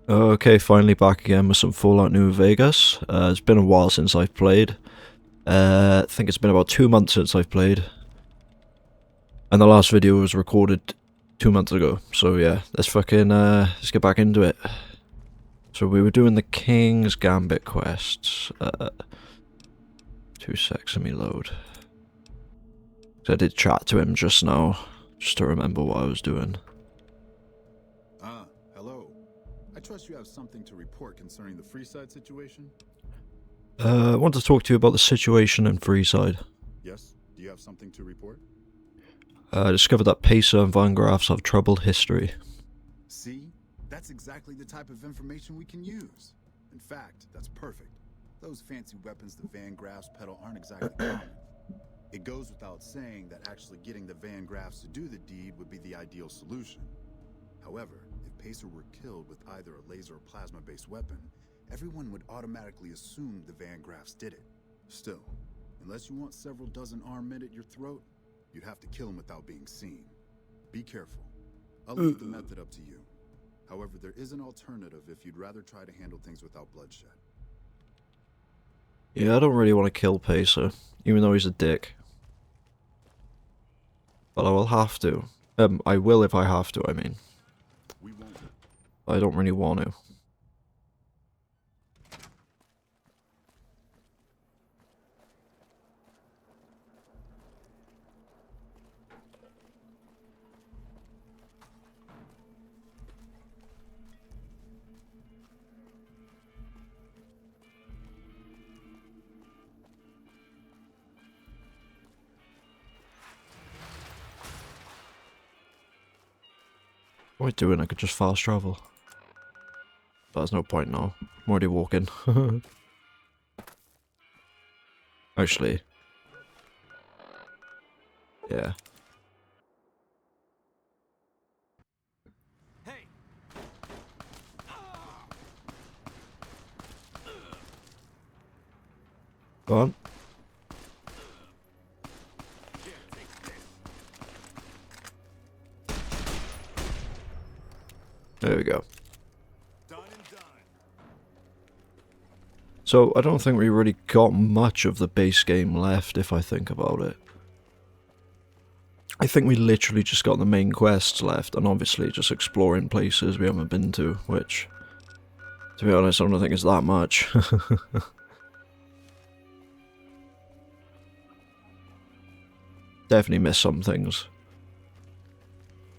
Okay, finally back again with some Fallout New Vegas. It's been a while since I've played. I think it's been about 2 months since I've played. And the last video was recorded 2 months ago. So yeah, let's get back into it. So we were doing the King's Gambit quests. 2 secs, let me load. So I did chat to him just now, just to remember what I was doing. Hello. I trust you have something to report concerning the Freeside situation? I want to talk to you about the situation in Freeside. Yes? Do you have something to report? I discovered that Pacer and Van Graffs have troubled history. See? That's exactly the type of information we can use. In fact, that's perfect. Those fancy weapons the Van Graffs peddle aren't exactly common. It goes without saying that actually getting the Van Graffs to do the deed would be the ideal solution. However, if Pacer were killed with either a laser or plasma-based weapon, everyone would automatically assume the Van Graffs did it. Still, unless you want several dozen armed men at your throat, you'd have to kill him without being seen. Be careful. I'll leave the method up to you. However, there is an alternative if you'd rather try to handle things without bloodshed. Yeah, I don't really want to kill Pacer, even though he's a dick. But I will have to. I will if I have to, I mean. We won't. I don't really want to. What am I doing? I could just fast travel. But there's no point now. I'm already walking. Actually. Yeah. Hey. Go on. There we go. Done and done. So, I don't think we really got much of the base game left, if I think about it. I think we literally just got the main quests left, and obviously just exploring places we haven't been to, which, to be honest, I don't think it's that much. Definitely missed some things.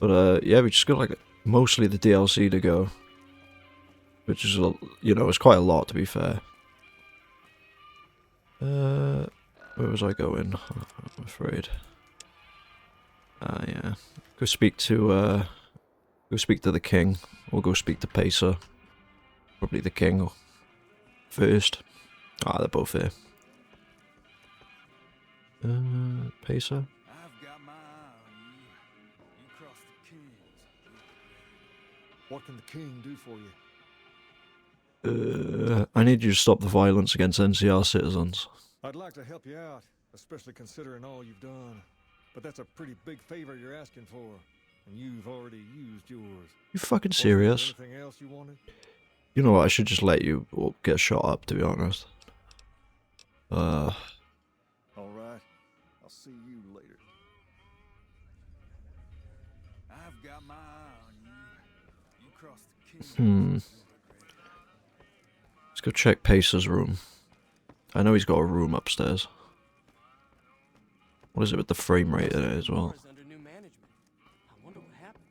But, yeah, we just got, like, mostly the DLC to go. Which is, you know, it's quite a lot, to be fair. Where was I going? I'm afraid. Yeah. Go speak to the king, or go speak to Pacer. Probably the king first. Ah, they're both here. Pacer? I've got my eye on you. You cross the kings. What can the king do for you? I need you to stop the violence against NCR citizens. I'd like to help you out, especially considering all you've done. But that's a pretty big favor you're asking for, and you've already used yours. You fucking Wasn't there serious? anything else you wanted? You know what, I should just let you get shot up, to be honest. All right. I'll see you later. I've got my eye on you. You cross the kings. Let's go check Pacer's room. I know he's got a room upstairs. What is it with the frame rate in it as well? Under new management. I wonder what happened.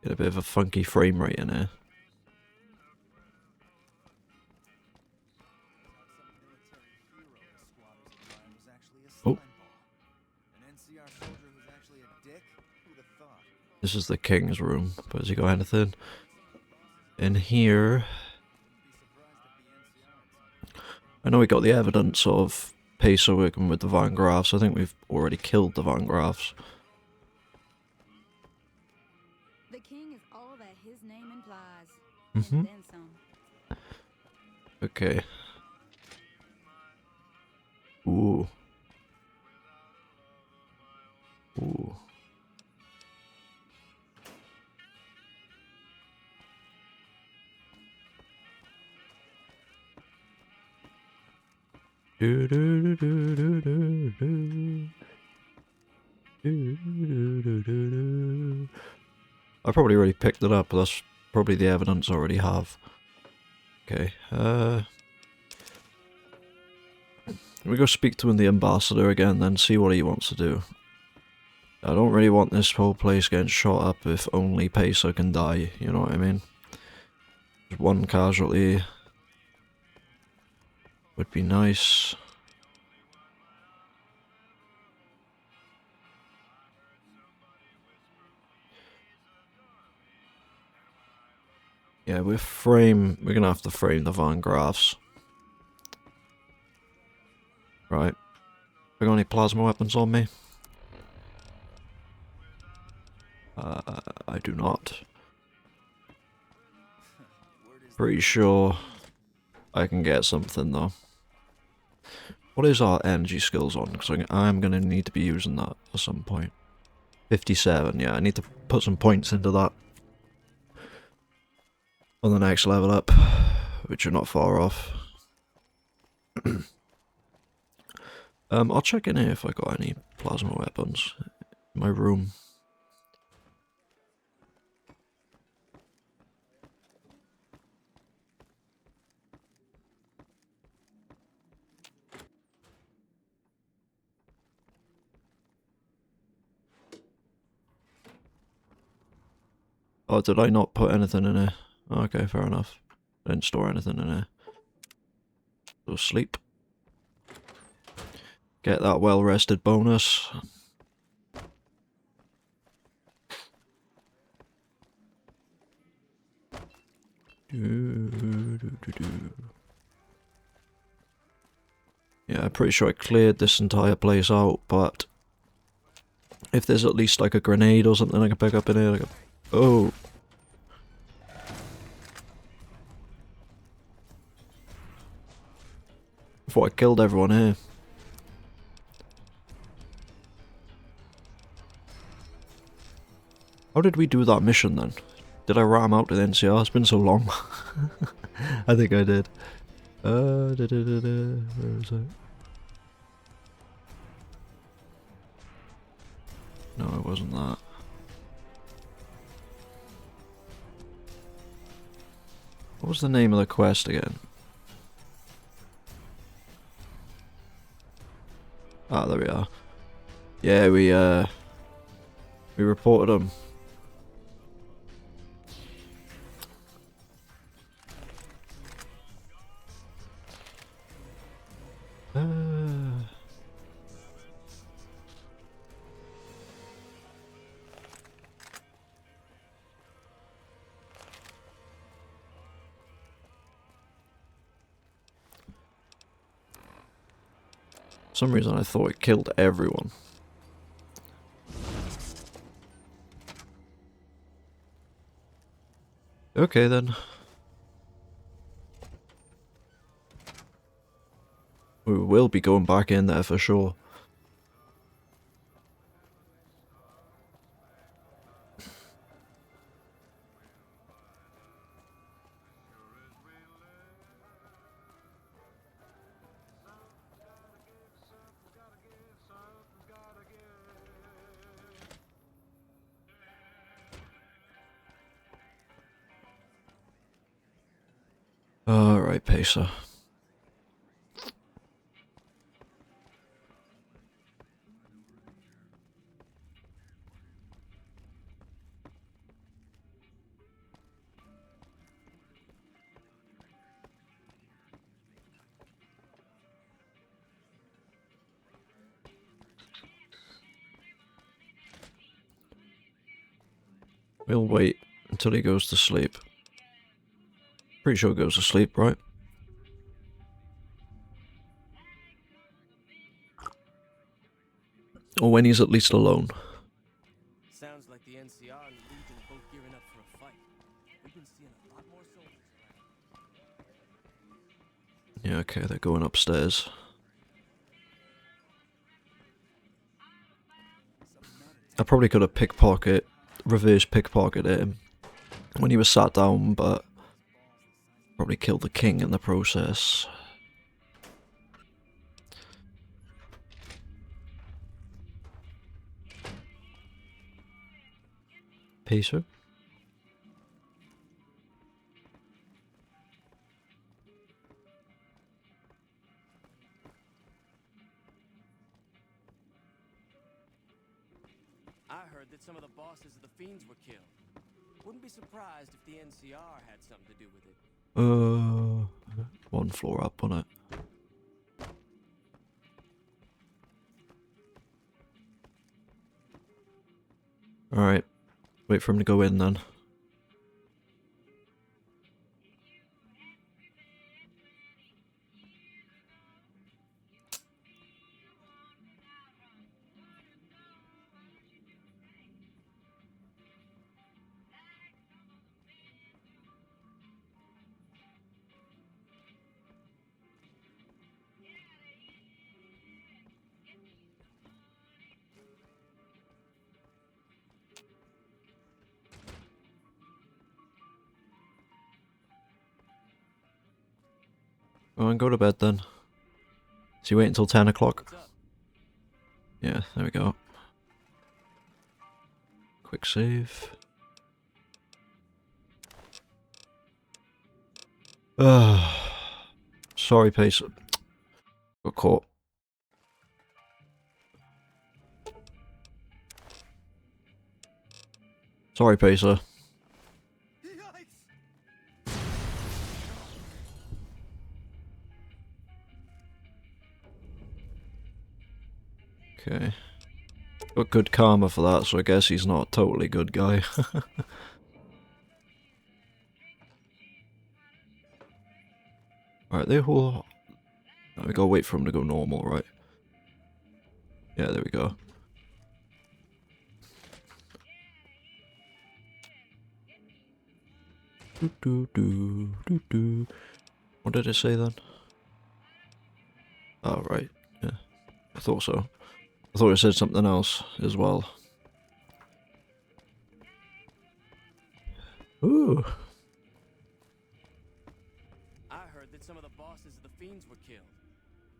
Get a bit of a funky frame rate in here. Oh. This is the king's room, but has he got anything? In here... I know we got the evidence of Pacer working with the Van Graffs. I think we've already killed the Van Graffs. The king is all that his name implies. Mm-hmm. And then some. Okay. Ooh. Ooh. Do, do, do, do, do, do, do. Do, do, do, do, do. I probably already picked it up, but that's probably the evidence I already have. Okay, we go speak to the ambassador again, then see what he wants to do. I don't really want this whole place getting shot up if only Peso can die, you know what I mean? Just one casualty would be nice. Yeah, we're gonna have to frame the Van Graffs. Right. I got any plasma weapons on me? I do not. Pretty sure I can get something though. What is our energy skills on? Because I'm going to need to be using that at some point. 57, yeah, I need to put some points into that. On the next level up, which are not far off. I'll check in here if I got any plasma weapons in my room. Oh, did I not put anything in here? Okay, fair enough. I didn't store anything in here. Go sleep. Get that well-rested bonus. Yeah, I'm pretty sure I cleared this entire place out, but if there's at least like a grenade or something I can pick up in here, like oh. I thought I killed everyone here. How did we do that mission then? Did I ram out to the NCR? It's been so long. I think I did. Where is it? No, it wasn't that. What was the name of the quest again? Ah, there we are. Yeah, we reported them. For some reason I thought it killed everyone. Okay then. We will be going back in there for sure. Alright, Pacer. We'll wait until he goes to sleep. Pretty sure he goes to sleep, right? Or when he's at least alone. Sounds like the NCR and the Legion are both gearing up for a fight. We've been seeing a lot more soldiers around. Yeah, okay, they're going upstairs. I probably could have reverse pickpocketed him when he was sat down, but probably killed the king in the process. Pacer. I heard that some of the bosses of the fiends were killed. Wouldn't be surprised if the NCR had something to do with it. One floor up on it. Alright, wait for him to go in then. Go and go to bed then. Is he waiting until 10 o'clock? What's up? Yeah, there we go. Quick save. Sorry, Pacer. Got caught. Sorry, Pacer. Yikes! Okay. Got good karma for that, so I guess he's not a totally good guy. Alright, they all... We gotta wait for him to go normal, right? Yeah, there we go. What did it say then? Oh, right. Yeah. I thought so. I thought it said something else as well. Ooh. I heard that some of the bosses of the fiends were killed.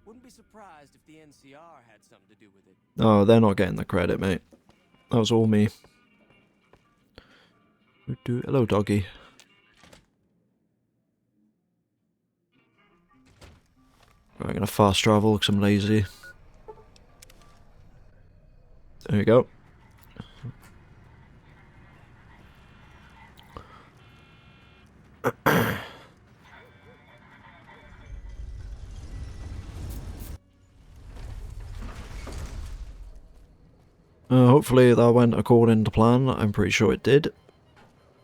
Wouldn't be surprised if the NCR had something to do with it. Oh, they're not getting the credit, mate. That was all me. Hello, doggy. Right, I'm gonna fast travel because I'm lazy. There you go. Hopefully that went according to plan. I'm pretty sure it did.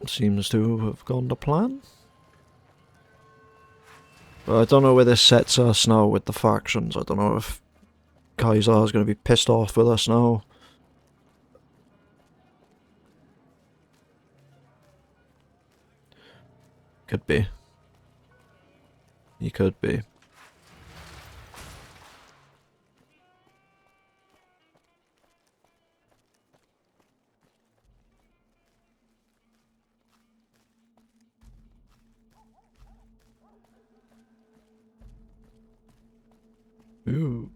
Seems to have gone to plan. But I don't know where this sets us now with the factions. I don't know if Kaiser's going to be pissed off with us now. Could be. He could be. Ooh.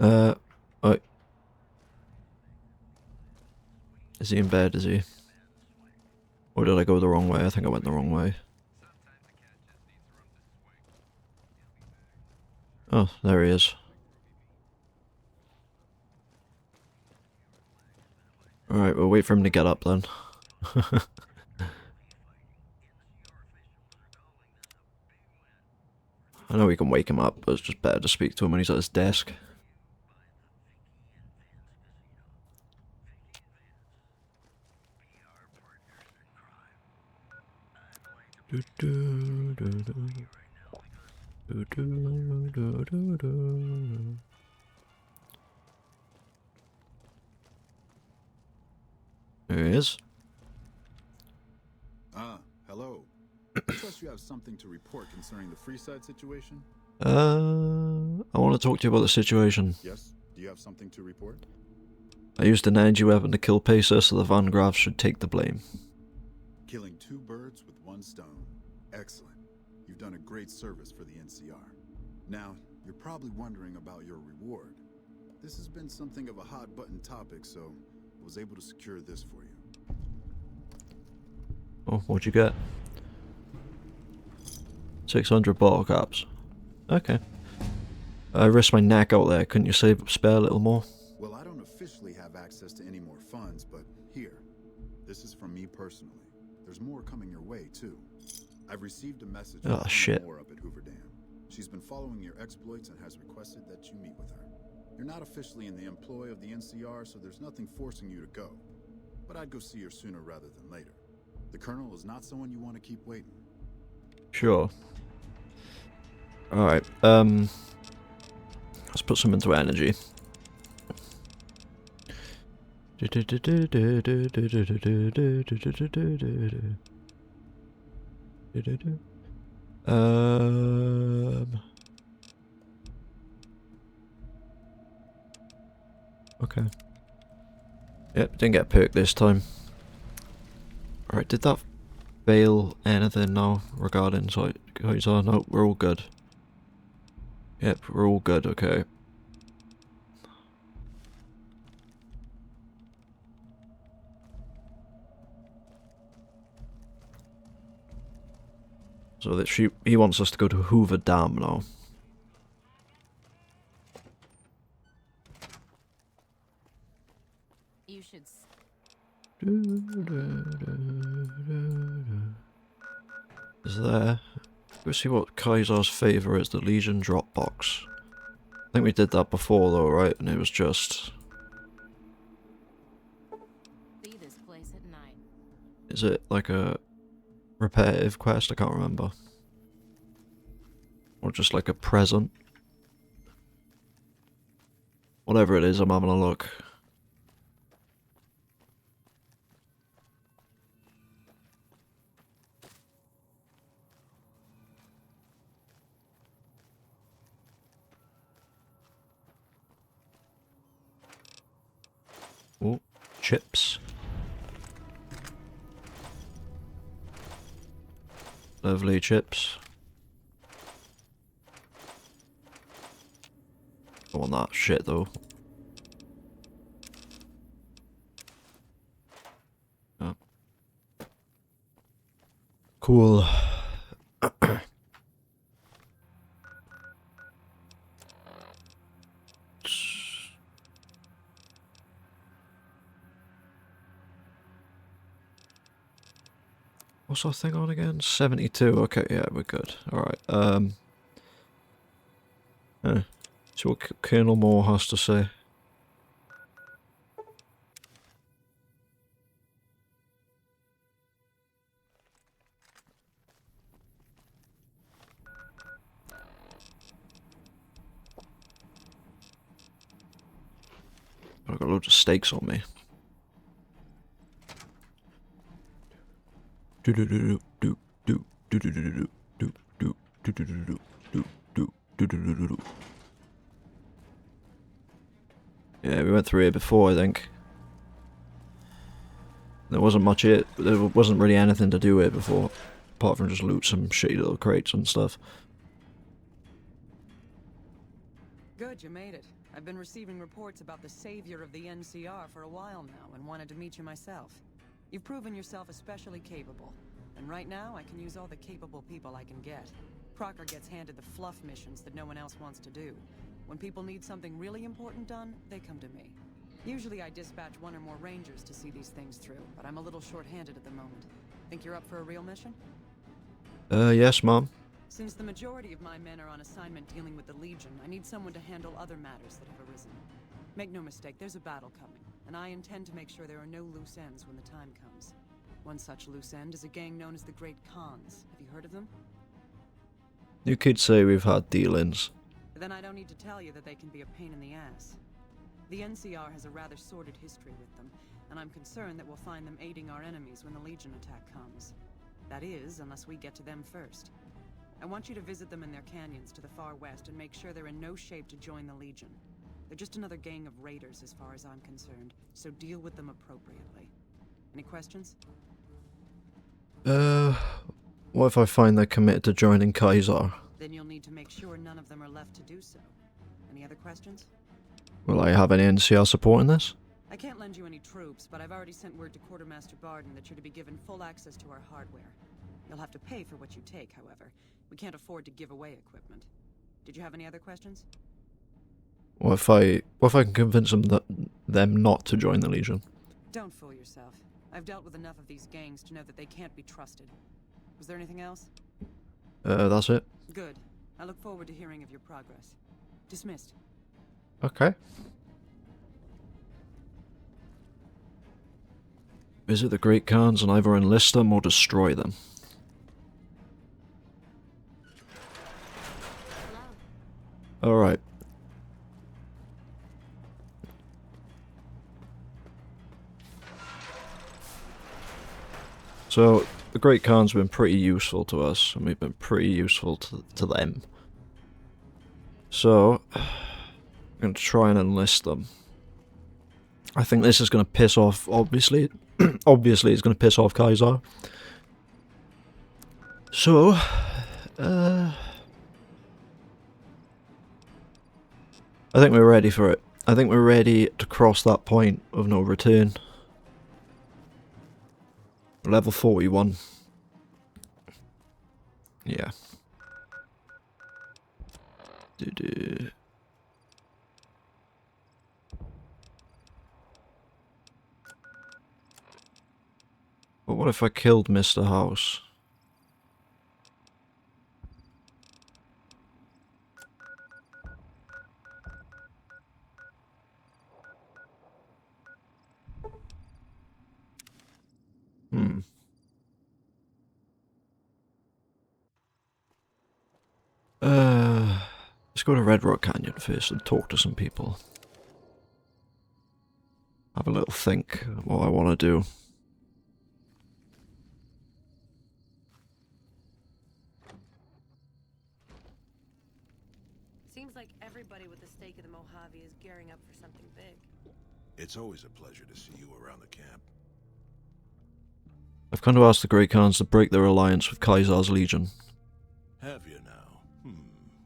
Oh. Is he in bed, is he? Or did I go the wrong way? I think I went the wrong way. Oh, there he is. Alright, we'll wait for him to get up then. I know we can wake him up, but it's just better to speak to him when he's at his desk. There he is. Hello. I trust you have something to report concerning the Freeside situation? I want to talk to you about the situation. Yes? Do you have something to report? I used an energy weapon to kill Pacer, so the Van Graafs should take the blame. Killing two birds with one stone. Excellent. You've done a great service for the NCR. Now, you're probably wondering about your reward. This has been something of a hot button topic, so I was able to secure this for you. Oh, what'd you get? 600 bottle caps. Okay. I risked my neck out there. Couldn't you spare a little more? Well, I don't officially have access to any more funds, but here. This is from me personally. There's more coming your way, too. I've received a message from shit. more up at Hoover Dam. She's been following your exploits and has requested that you meet with her. You're not officially in the employ of the NCR, so there's nothing forcing you to go. But I'd go see her sooner rather than later. The Colonel is not someone you want to keep waiting. Sure. Alright, let's put some into energy. Okay. Yep, didn't get perked this time. Alright, did that fail anything now regarding Kaiser? No, we're all good. Yep, we're all good, okay. So that he wants us to go to Hoover Dam now. You should. Is there? Let's see what Kaiser's favour is. The Legion Dropbox. I think we did that before though, right? And it was just. See this place at night. Is it like a repetitive quest? I can't remember. Or just like a present. Whatever it is, I'm having a look. Oh, chips. Lovely chips. I want that shit though. Oh. Cool. What's our thing on again? 72. Okay, yeah, we're good. Alright, see what Colonel Moore has to say. I've got loads of steaks on me. Yeah, we went through here before, I think. There wasn't much here. There wasn't really anything to do here before, apart from just loot some shitty little crates and stuff. Good, you made it. I've been receiving reports about the savior of the NCR for a while now, and wanted to meet you myself. You've proven yourself especially capable, and right now I can use all the capable people I can get. Crocker gets handed the fluff missions that no one else wants to do. When people need something really important done, they come to me. Usually I dispatch one or more rangers to see these things through, but I'm a little short-handed at the moment. Think you're up for a real mission? Yes, Mom. Since the majority of my men are on assignment dealing with the Legion, I need someone to handle other matters that have arisen. Make no mistake, there's a battle coming, and I intend to make sure there are no loose ends when the time comes. One such loose end is a gang known as the Great Khans. Have you heard of them? You could say we've had dealings. Then I don't need to tell you that they can be a pain in the ass. The NCR has a rather sordid history with them, and I'm concerned that we'll find them aiding our enemies when the Legion attack comes. That is, unless we get to them first. I want you to visit them in their canyons to the far west and make sure they're in no shape to join the Legion. They're just another gang of raiders as far as I'm concerned, so deal with them appropriately. Any questions? What if I find they're committed to joining Kaiser? Then you'll need to make sure none of them are left to do so. Any other questions? Will I have any NCR support in this? I can't lend you any troops, but I've already sent word to Quartermaster Barden that you're to be given full access to our hardware. You'll have to pay for what you take, however. We can't afford to give away equipment. Did you have any other questions? What if I can convince them not to join the Legion? Don't fool yourself. I've dealt with enough of these gangs to know that they can't be trusted. Was there anything else? That's it. Good. I look forward to hearing of your progress. Dismissed. Okay. Visit the Great Khans and either enlist them or destroy them. Alright. So, the Great Khan's been pretty useful to us, and we've been pretty useful to them. So, I'm going to try and enlist them. I think this is going to piss off, obviously. Obviously, it's going to piss off Kaiser. So, I think we're ready for it. I think we're ready to cross that point of no return. Level 41. Yeah. But what if I killed Mr. House? Let's go to Red Rock Canyon first and talk to some people. Have a little think what I want to do. Seems like everybody with a stake in the Mojave is gearing up for something big. It's always a pleasure to see you around the camp. I've come to ask the Great Khans to break their alliance with Kaiser's Legion. Have you now?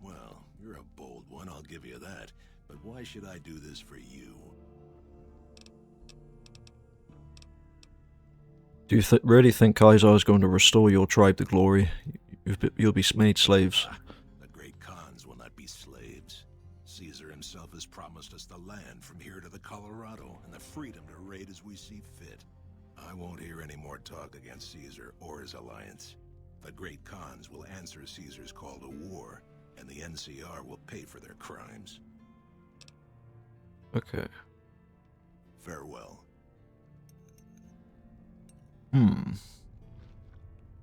Well, you're a bold one, I'll give you that. But why should I do this for you? Do you really think Kaiser is going to restore your tribe to glory? You'll be made slaves. The Great Khans will not be slaves. Caesar himself has promised us the land from here to the Colorado and the freedom to raid as we see fit. I won't hear any more talk against Caesar or his alliance. The Great Khans will answer Caesar's call to war, and the NCR will pay for their crimes. Okay. Farewell.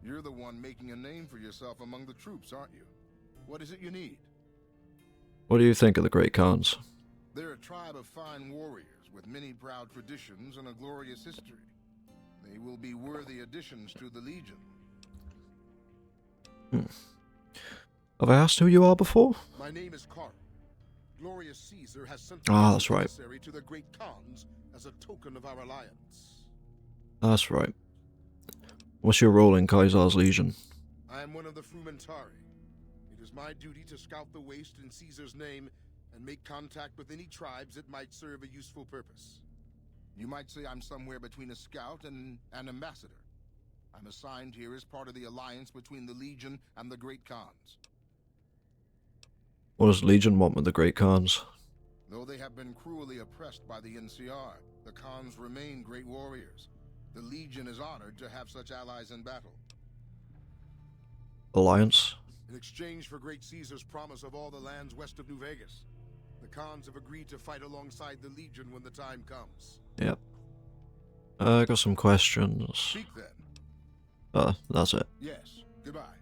You're the one making a name for yourself among the troops, aren't you? What is it you need? What do you think of the Great Khans? They're a tribe of fine warriors with many proud traditions and a glorious history. They will be worthy additions to the Legion. Have I asked who you are before? My name is Carl. Glorious Caesar has sent that's right. to the Great Khans as a token of our alliance. That's right. What's your role in Kaiser's Legion? I am one of the Frumentari. It is my duty to scout the waste in Caesar's name and make contact with any tribes that might serve a useful purpose. You might say I'm somewhere between a scout and an ambassador. I'm assigned here as part of the alliance between the Legion and the Great Khans. What does Legion want with the Great Khans? Though they have been cruelly oppressed by the NCR, the Khans remain great warriors. The Legion is honored to have such allies in battle. Alliance? In exchange for Great Caesar's promise of all the lands west of New Vegas, the Khans have agreed to fight alongside the Legion when the time comes. Yep. I got some questions. Speak then. That's it. Yes. Goodbye.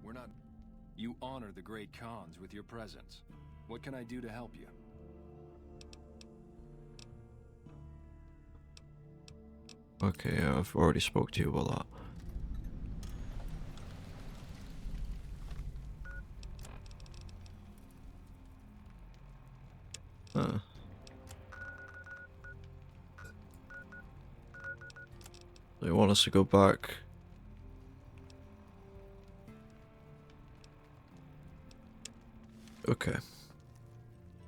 We're not... You honor the Great Khans with your presence. What can I do to help you? Okay, I've already spoke to you about that. They want us to go back Okay.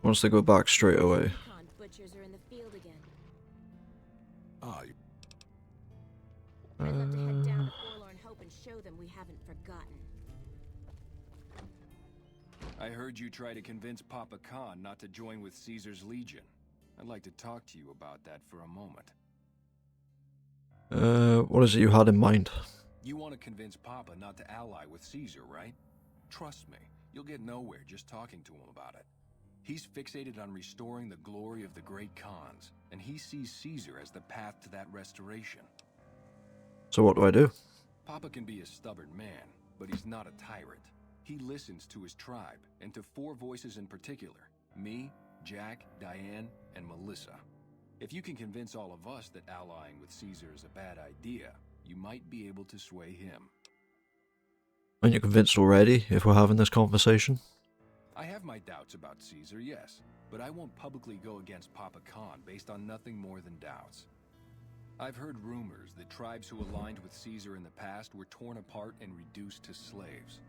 Once they go back straight away. Butchers are in the field again. Ah, I'd love to head down to Forlorn Hope and show them we haven't forgotten. I heard you try to convince Papa Khan not to join with Caesar's Legion. I'd like to talk to you about that for a moment. What is it you had in mind? You want to convince Papa not to ally with Caesar, right? Trust me, you'll get nowhere just talking to him about it. He's fixated on restoring the glory of the great Khans, and he sees Caesar as the path to that restoration. So what do I do? Papa can be a stubborn man, but he's not a tyrant. He listens to his tribe, and to 4 voices in particular. Me, Jack, Diane, and Melissa. If you can convince all of us that allying with Caesar is a bad idea, you might be able to sway him. Aren't you convinced already, if we're having this conversation? I have my doubts about Caesar, yes, but I won't publicly go against Papa Khan based on nothing more than doubts. I've heard rumors that tribes who aligned with Caesar in the past were torn apart and reduced to slaves.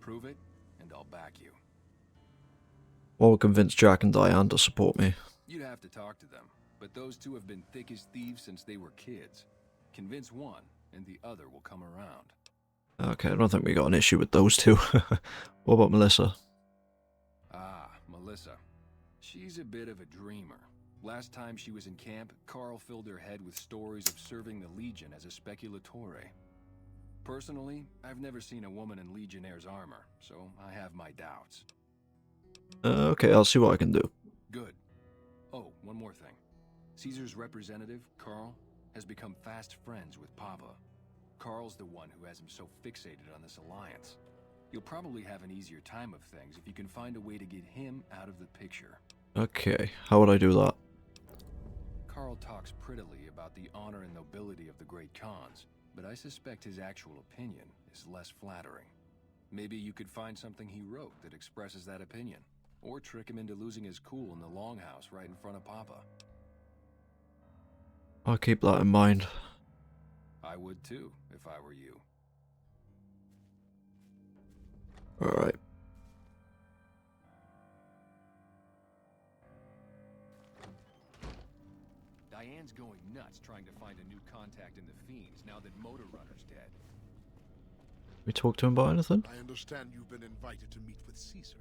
Prove it, and I'll back you. What will convince Jack and Diane to support me? You'd have to talk to them, but those 2 have been thick as thieves since they were kids. Convince one, and the other will come around. Okay, I don't think we got an issue with those 2. What about Melissa? Ah, Melissa. She's a bit of a dreamer. Last time she was in camp, Carl filled her head with stories of serving the Legion as a speculatore. Personally, I've never seen a woman in Legionnaire's armor, so I have my doubts. Okay, I'll see what I can do. Good. Oh, one more thing. Caesar's representative, Carl, has become fast friends with Papa. Carl's the one who has him so fixated on this alliance. You'll probably have an easier time of things if you can find a way to get him out of the picture. Okay, how would I do that? Carl talks prettily about the honor and nobility of the great Khans, but I suspect his actual opinion is less flattering. Maybe you could find something he wrote that expresses that opinion, or trick him into losing his cool in the longhouse right in front of Papa. I'll keep that in mind. I would too, if I were you. Alright. Diane's going nuts trying to find a new contact in the Fiends now that Motor Runner's dead. We talk to him about anything? I understand you've been invited to meet with Caesar.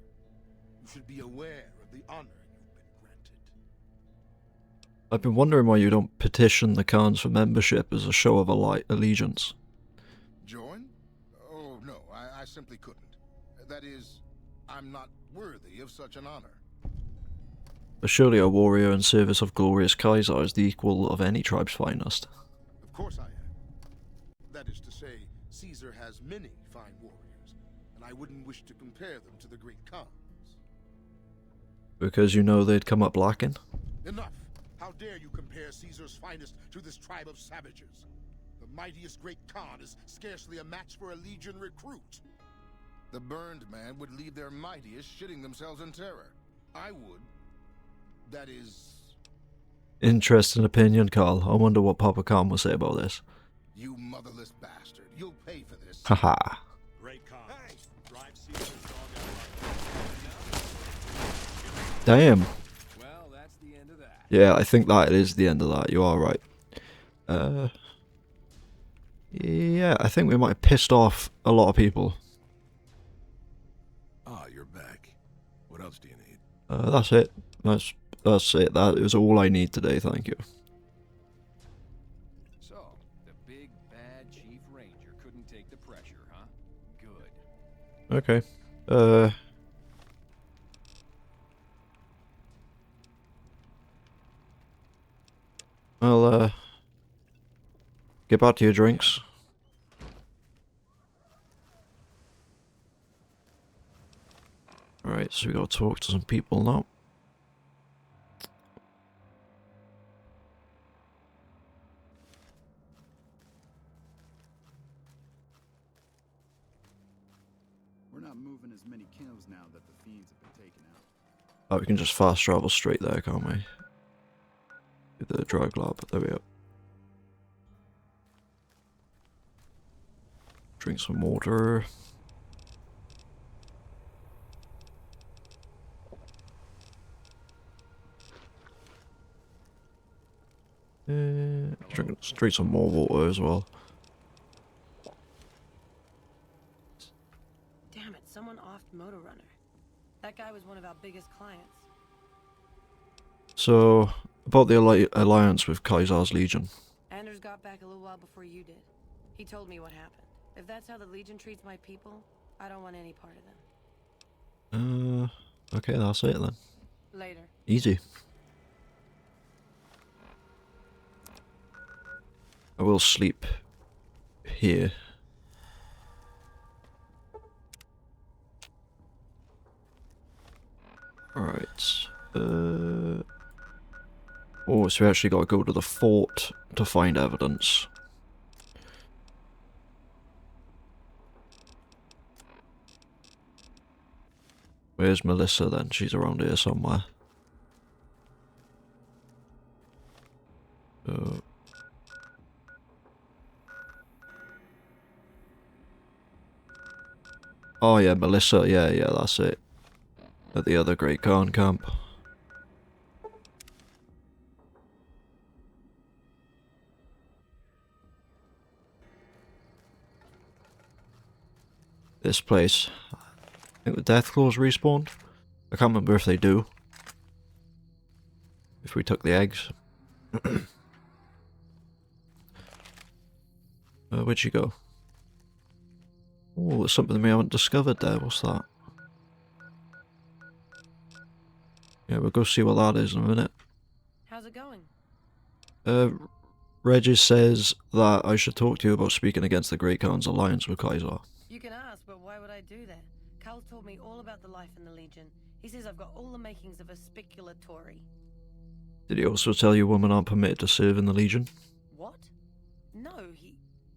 You should be aware of the honor you've been granted. I've been wondering why you don't petition the Khans for membership as a show of allegiance. Join? Oh, no, I simply couldn't. That is, I'm not worthy of such an honor. But surely a warrior in service of glorious Kaiser is the equal of any tribe's finest. Of course I am. That is to say, Caesar has many fine warriors, and I wouldn't wish to compare them to the great Khans. Because you know they'd come up lacking? Enough! How dare you compare Caesar's finest to this tribe of savages? The mightiest great Khan is scarcely a match for a legion recruit. The burned man would leave their mightiest shitting themselves in terror. I would. That is... Interesting opinion, Carl. I wonder what Papa Khan will say about this. You motherless bastard. You'll pay for this. Haha. Great Khan. Hey. Drive Caesar's dog out. Damn. Well, that's the end of that. Yeah, I think that is the end of that. You are right. Yeah, I think we might have pissed off a lot of people. Ah, you're back. What else do you need? That's it. That's it. That is all I need today, thank you. So, the big bad Chief Ranger couldn't take the pressure, huh? Good. Okay. Well, get back to your drinks. Alright, so we gotta talk to some people now. We're not moving as many kills now that the fiends have been taken out. Oh, we can just fast travel straight there, can't we? To the drug lab. There we go. Drink some water. Let's drink some more water as well. Damn it, someone offed Motor Runner. That guy was one of our biggest clients. So, about the alliance with Kaisar's Legion. Anders got back a little while before you did. He told me what happened. If that's how the Legion treats my people, I don't want any part of them. Okay, that's it then. Later. Easy. I will sleep here. Alright. Oh, so we actually got to go to the fort to find evidence. Where's Melissa then? She's around here somewhere. Oh yeah, Melissa, yeah, that's it. At the other Great Khan camp. This place. I think the Deathclaws respawned. I can't remember if they do. If we took the eggs. Where'd she go? Oh, there's something we haven't discovered there. What's that? Yeah, we'll go see what that is in a minute. How's it going? Regis says that I should talk to you about speaking against the Great Khan's alliance with Kaiser. You can ask, but why would I do that? Cal told me all about the life in the Legion. He says I've got all the makings of a spicular Tory. Did he also tell you women aren't permitted to serve in the Legion? What? No,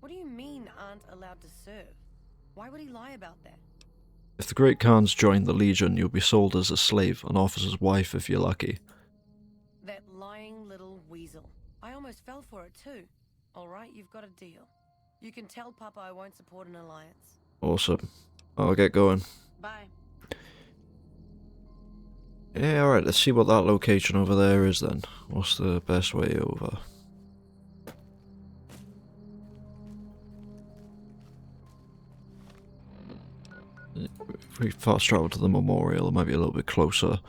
What do you mean aren't allowed to serve? Why would he lie about that? If the Great Khans join the Legion, you'll be sold as a slave, an officer's wife if you're lucky. That lying little weasel. I almost fell for it too. Alright, you've got a deal. You can tell Papa I won't support an alliance. Awesome. I'll get going. Bye. Yeah, alright, let's see what that location over there is then. What's the best way over? If we fast travel to the memorial, it might be a little bit closer.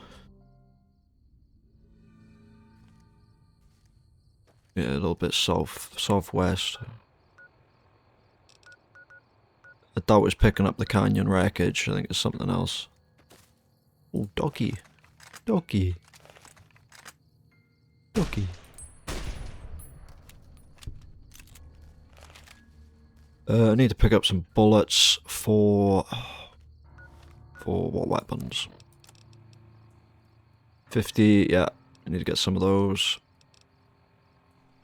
Yeah, a little bit southwest. I doubt it's picking up the canyon wreckage. I think it's something else. Oh, doggy. Doggy. Doggy. I need to pick up some bullets for what weapons? 50, yeah. I need to get some of those.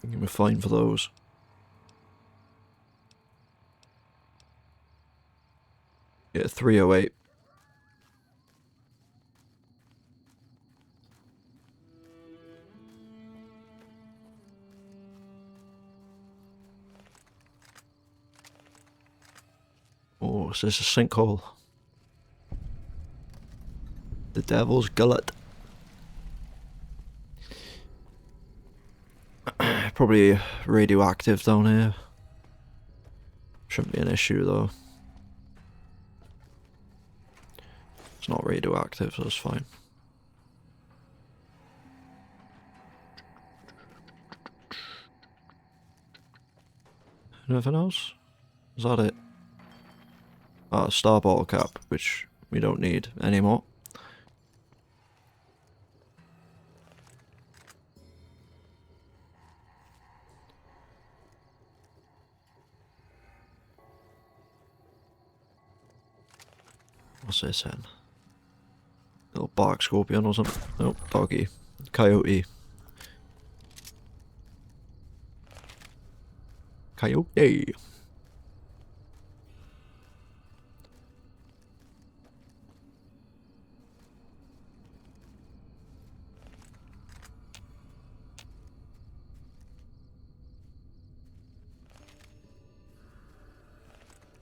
We're fine for those. Yeah, 308. Oh, is this a sinkhole? The Devil's Gullet. Probably radioactive down here. Shouldn't be an issue though. It's not radioactive, so it's fine. Anything else? Is that it? Ah, star bottle cap, which we don't need anymore. What's this then? Little bark scorpion or something? Nope, doggy. Coyote. Coyote.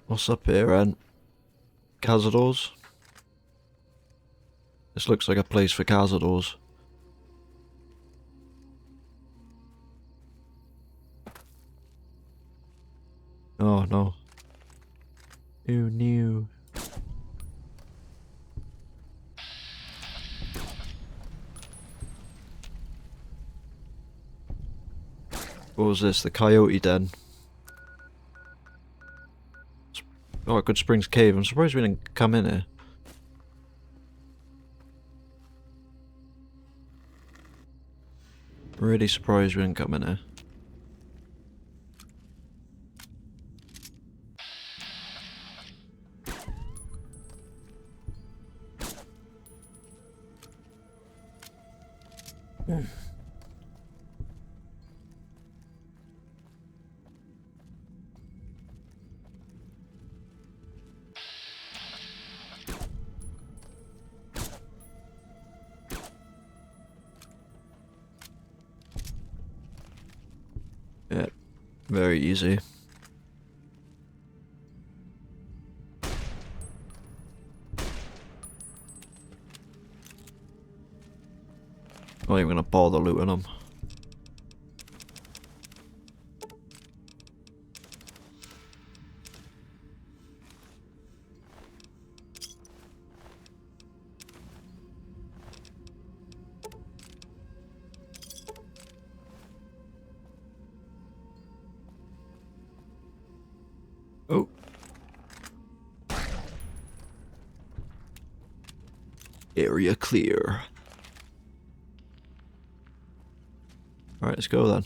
What's up here, Ren? Cazadors? This looks like a place for Cazadors. Oh no. Oh no. What was this? The Coyote Den. Oh, Good Springs Cave. I'm surprised we didn't come in here. Really surprised we didn't come in here. Yeah, very easy. Not even gonna bother looting them. Oh. Area clear. Alright, let's go then.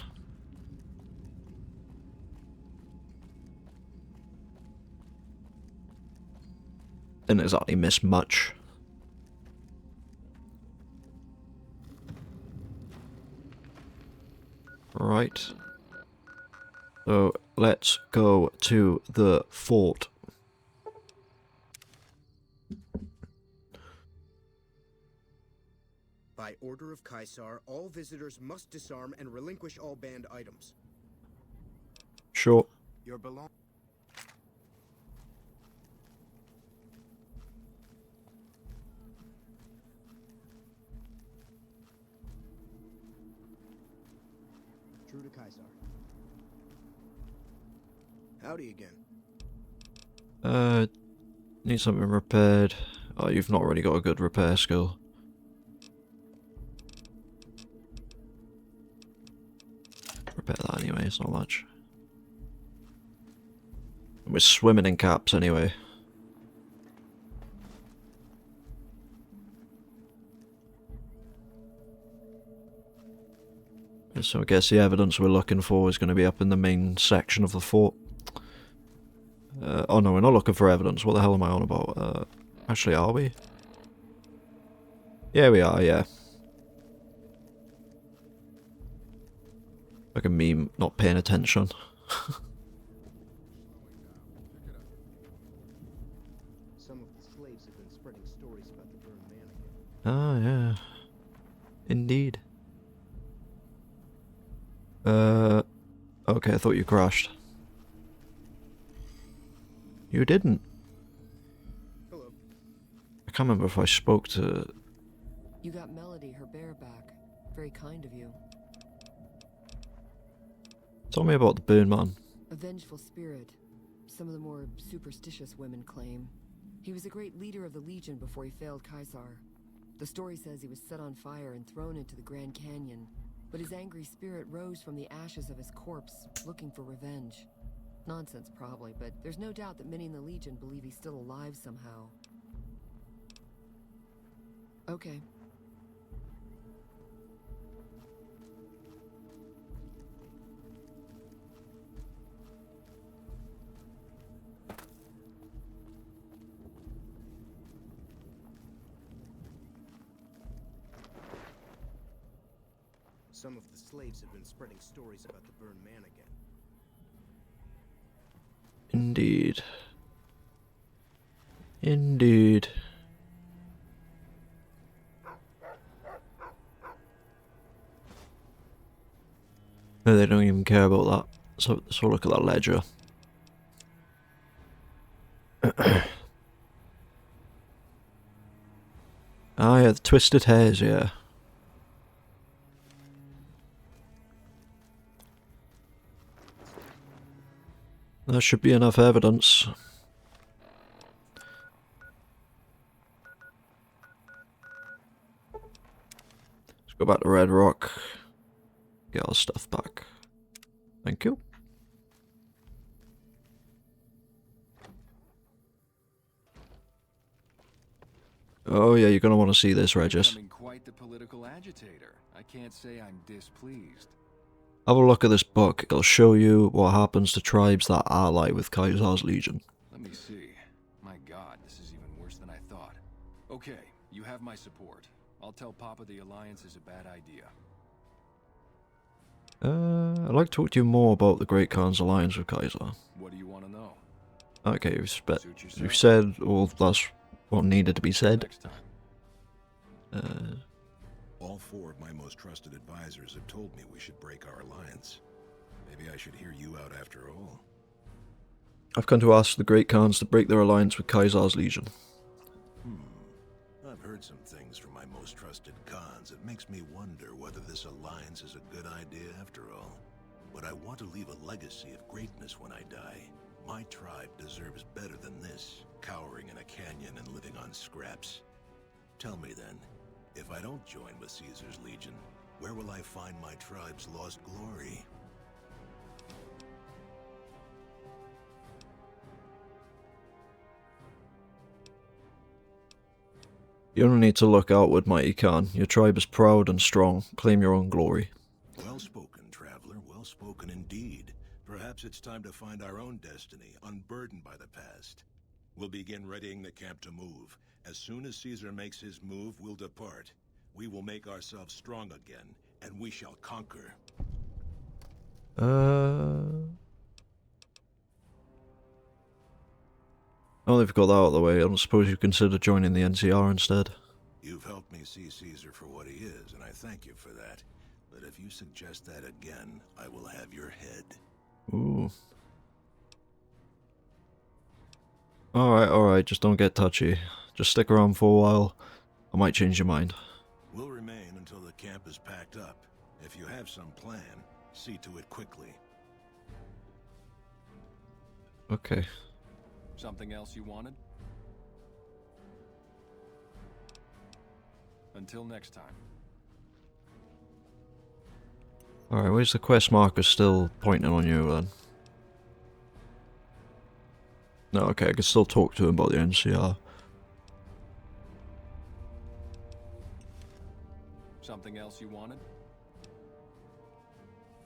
Didn't exactly miss much. Right. So let's go to the fort. By order of Caesar, all visitors must disarm and relinquish all banned items. Sure. Your belong. True to Caesar. Howdy again. Need something repaired. Oh, you've not really got a good repair skill. Repair that anyway, it's not much. We're swimming in caps anyway. So I guess the evidence we're looking for is going to be up in the main section of the fort. Oh no, we're not looking for evidence. What the hell am I on about? Actually, are we? Yeah, we are, yeah. Like a meme, not paying attention. Some of the slaves have been spreading stories about the burned man again. Ah, yeah. Indeed. Okay, I thought you crashed. You didn't. Hello. I can't remember if I spoke to... You got Melody, her bear, back. Very kind of you. Tell me about the Burn Man. A vengeful spirit. Some of the more superstitious women claim. He was a great leader of the Legion before he failed Caesar. The story says he was set on fire and thrown into the Grand Canyon, but his angry spirit rose from the ashes of his corpse, looking for revenge. Nonsense, probably, but there's no doubt that many in the Legion believe he's still alive somehow. Okay. Some of the slaves have been spreading stories about the burned man again. Indeed. Indeed. No, they don't even care about that. So look at that ledger. Ah, yeah, the twisted hairs, yeah. There should be enough evidence. Let's go back to Red Rock. Get our stuff back. Thank you. Oh yeah, you're gonna want to see this, Regis. Becoming quite the political agitator. I can't say I'm displeased. Have a look at this book. It'll show you what happens to tribes that ally with Caesar's legion. Let me see. My God, this is even worse than I thought. Okay, you have my support. I'll tell Papa the alliance is a bad idea. I'd like to talk to you more about the Great Khan's alliance with Caesar. What do you want to know? Okay, you've said all that's what needed to be said. Next time. All four of my most trusted advisors have told me we should break our alliance. Maybe I should hear you out after all. I've come to ask the Great Khans to break their alliance with Caesar's legion. I've heard some things from my most trusted Khans. It makes me wonder whether this alliance is a good idea after all. But I want to leave a legacy of greatness when I die. My tribe deserves better than this, cowering in a canyon and living on scraps. Tell me then, if I don't join with Caesar's legion, where will I find my tribe's lost glory? You only need to look outward, mighty Khan. Your tribe is proud and strong. Claim your own glory. Well spoken, traveler. Well spoken indeed. Perhaps it's time to find our own destiny, unburdened by the past. We'll begin readying the camp to move. As soon as Caesar makes his move, we'll depart. We will make ourselves strong again, and we shall conquer. Now they've got that out of the way, I don't suppose you consider joining the NCR instead. You've helped me see Caesar for what he is, and I thank you for that. But if you suggest that again, I will have your head. Ooh. Alright, just don't get touchy. Just stick around for a while. I might change your mind. We'll remain until the camp is packed up. If you have some plan, see to it quickly. Okay. Something else you wanted? Until next time. Alright, where's the quest marker still pointing on you then? No, okay, I can still talk to him about the NCR. Something else you wanted?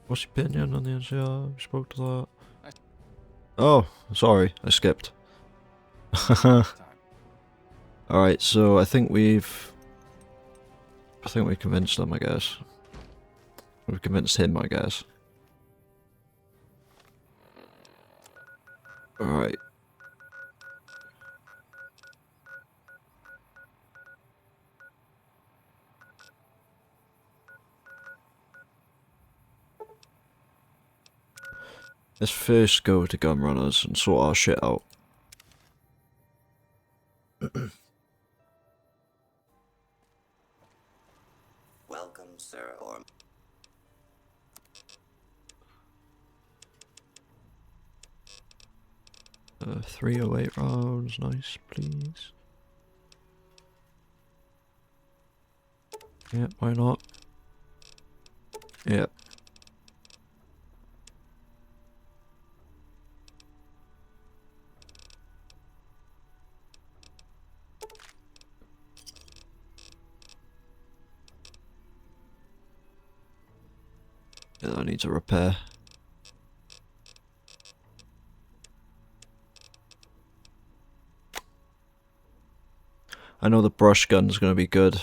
What's your opinion on the NCR? We spoke to that. Oh, sorry, I skipped. Alright, so I think we convinced them, I guess. We've convinced him, I guess. Alright. Let's first go to gun runners and sort our shit out. Welcome, sir, or... 308 rounds, nice, please. Yep, why not? Yep. Yeah, that needs a repair. I know the brush gun's gonna be good.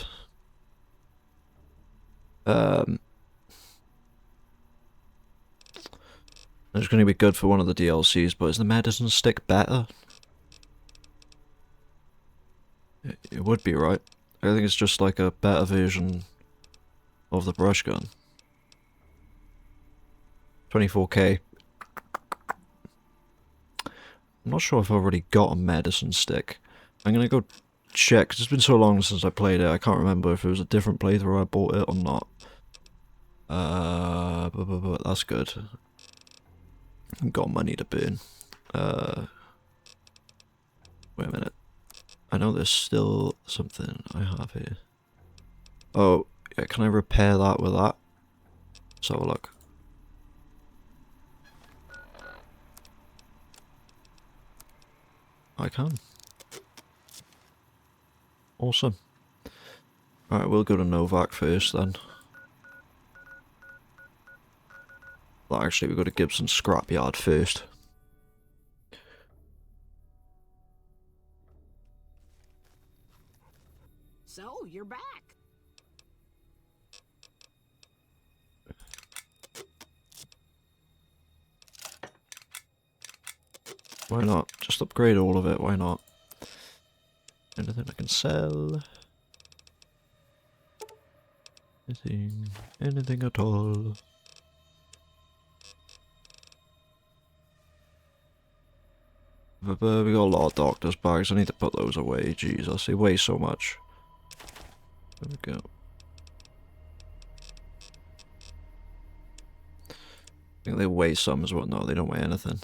It's gonna be good for one of the DLCs, but is the medicine stick better? It would be, right? I think it's just like a better version of the brush gun. 24k. I'm not sure if I've already got a medicine stick. I'm gonna go check, 'cause it's been so long since I played it, I can't remember if it was a different playthrough I bought it or not. But that's good. I've got money to burn. Wait a minute. I know there's still something I have here. Oh, yeah, can I repair that with that? Let's have a look. I can. Awesome. Alright, we'll go to Novak first then. Well, actually, we've got to Gibson Scrapyard first. So, you're back. Why not? Just upgrade all of it, why not? Anything I can sell? Anything at all? We got a lot of doctor's bags, I need to put those away, Jesus, they weigh so much. There we go. I think they weigh some as well, no, they don't weigh anything.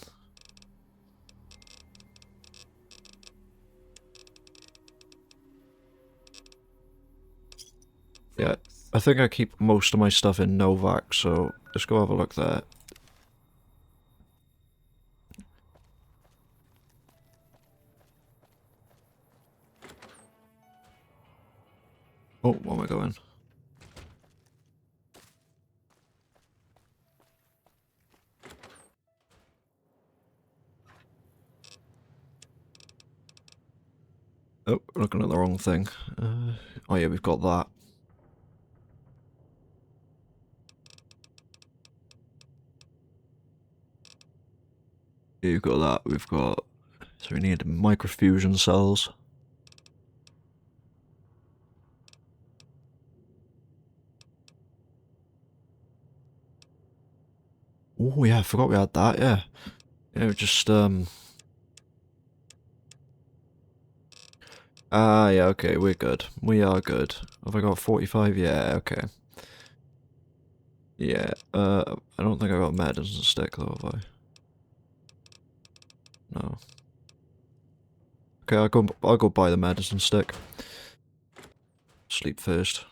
Yeah, I think I keep most of my stuff in Novak, so let's go have a look there. Oh, where am I going? Oh, looking at the wrong thing. Oh yeah, we've got that. Yeah, we've got that, we've got... So we need microfusion cells. Oh yeah, I forgot we had that, yeah. Yeah, just, Ah, yeah, okay, we're good. We are good. Have I got 45? Yeah, okay. Yeah, I don't think I got medicine stick though, have I? No. Okay, I'll go buy the medicine stick. Sleep first.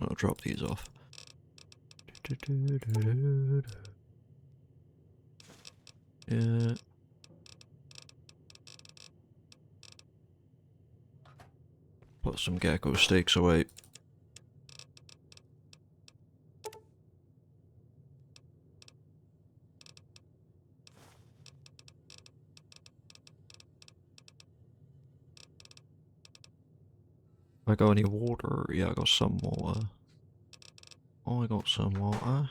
I'll drop these off. Yeah. Put some gecko steaks away. I got any water? Yeah, I got some water. Oh, I got some water.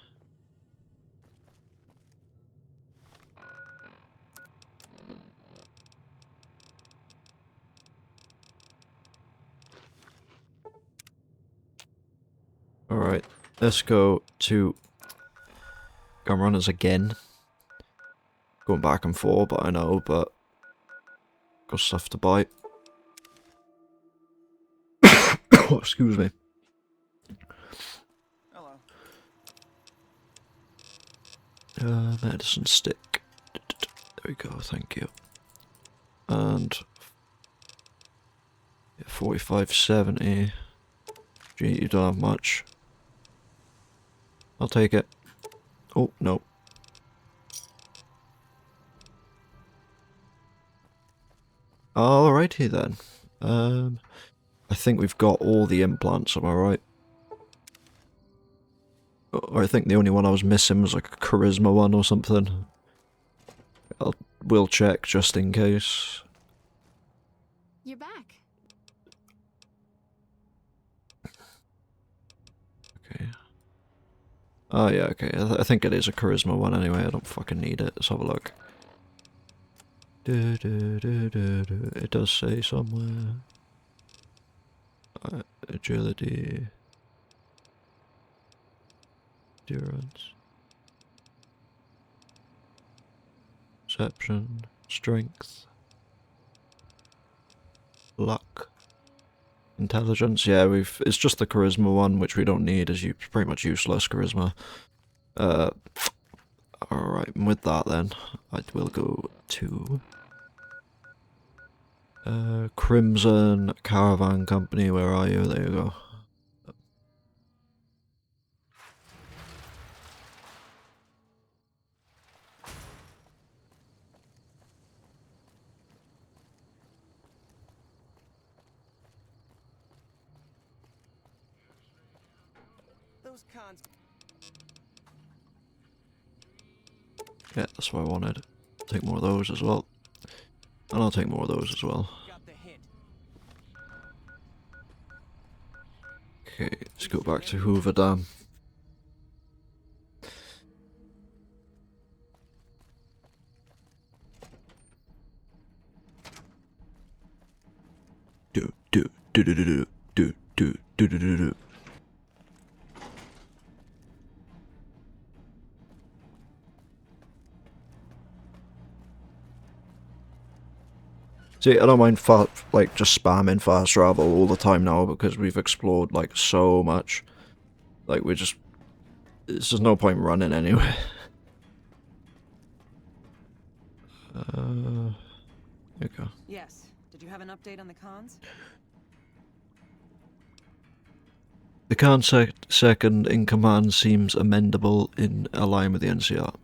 Alright, let's go to gun runners again. Going back and forth, but I know, but got stuff to buy. Oh, excuse me. Hello. Medicine stick. There we go, thank you. And 45.70. Gee, you don't have much. I'll take it. Oh, no. Alrighty then. I think we've got all the implants, am I right? Or I think the only one I was missing was like a charisma one or something. We'll check just in case. You're back. Okay. Oh yeah, okay. I think it is a charisma one anyway. I don't fucking need it. Let's have a look. It does say somewhere. Agility. Endurance. Perception. Strength. Luck. Intelligence, yeah, it's just the charisma one, which we don't need, as pretty much useless charisma. Alright, and with that then, I will go to Crimson Caravan Company. Where are you? There you go. Those cons. Yeah, that's what I wanted. Take more of those as well. And I'll take more of those as well. Got the hint. Okay, let's go back to Hoover Dam. Do do do do do do do do do do do. See, I don't mind like just spamming fast travel all the time now because we've explored like so much. Like there's just no point running anyway. There you go. Yes. Did you have an update on the cons? The Khan second in command seems amendable in line with the NCR.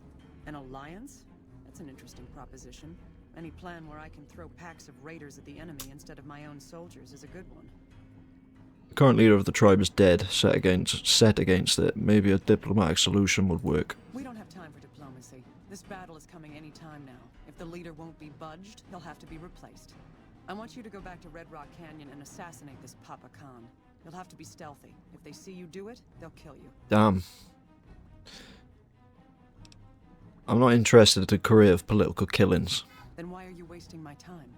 An alliance? That's an interesting proposition. Any plan where I can throw packs of raiders at the enemy instead of my own soldiers is a good one. The current leader of the tribe is dead, set against it. Maybe a diplomatic solution would work. We don't have time for diplomacy. This battle is coming any time now. If the leader won't be budged, he'll have to be replaced. I want you to go back to Red Rock Canyon and assassinate this Papa Khan. You'll have to be stealthy. If they see you do it, they'll kill you. Damn. I'm not interested in a career of political killings. Then why are you wasting my time?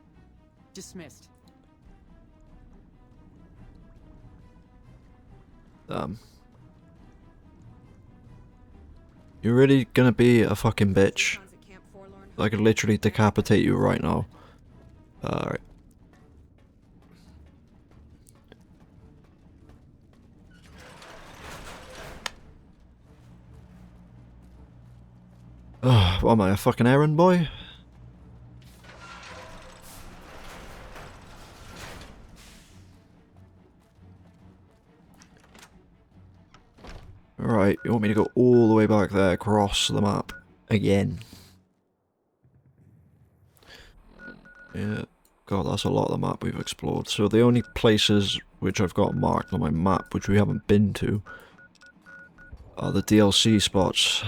Dismissed. You're really gonna be a fucking bitch? I could literally decapitate you right now. Alright. What am I, a fucking errand boy? Alright, you want me to go all the way back there across the map again? Yeah, God, that's a lot of the map we've explored. So the only places which I've got marked on my map, which we haven't been to, are the DLC spots.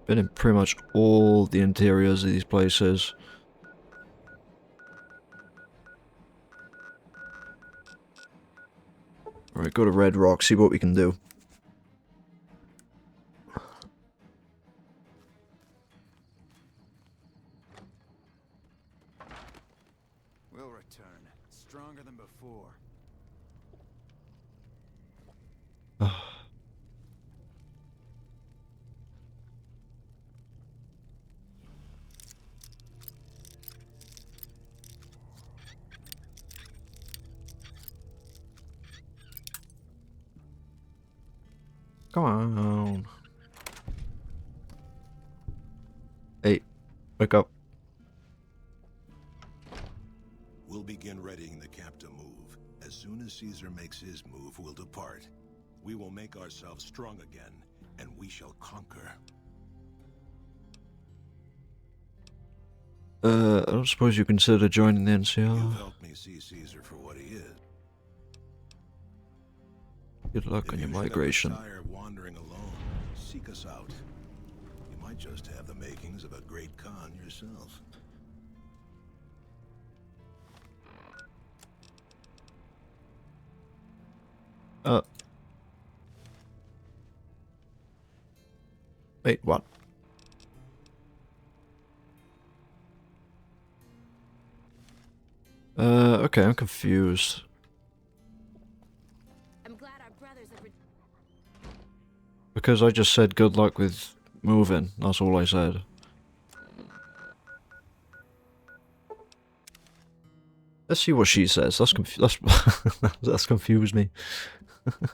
Been in pretty much all the interiors of these places. Alright, go to Red Rock, see what we can do. We'll return, stronger than before. Come on. Hey, wake up. We'll begin readying the camp to move. As soon as Caesar makes his move, we'll depart. We will make ourselves strong again, and we shall conquer. I don't suppose you consider joining the NCR? You've helped me see Caesar for what he is. Good luck on your migration. If you tired of wandering alone, seek us out. You might just have the makings of a great Khan yourself. Wait, what? Okay, I'm confused. I'm glad our brothers have Because I just said good luck with moving, that's all I said. Let's see what she says. That's that's confused me. Is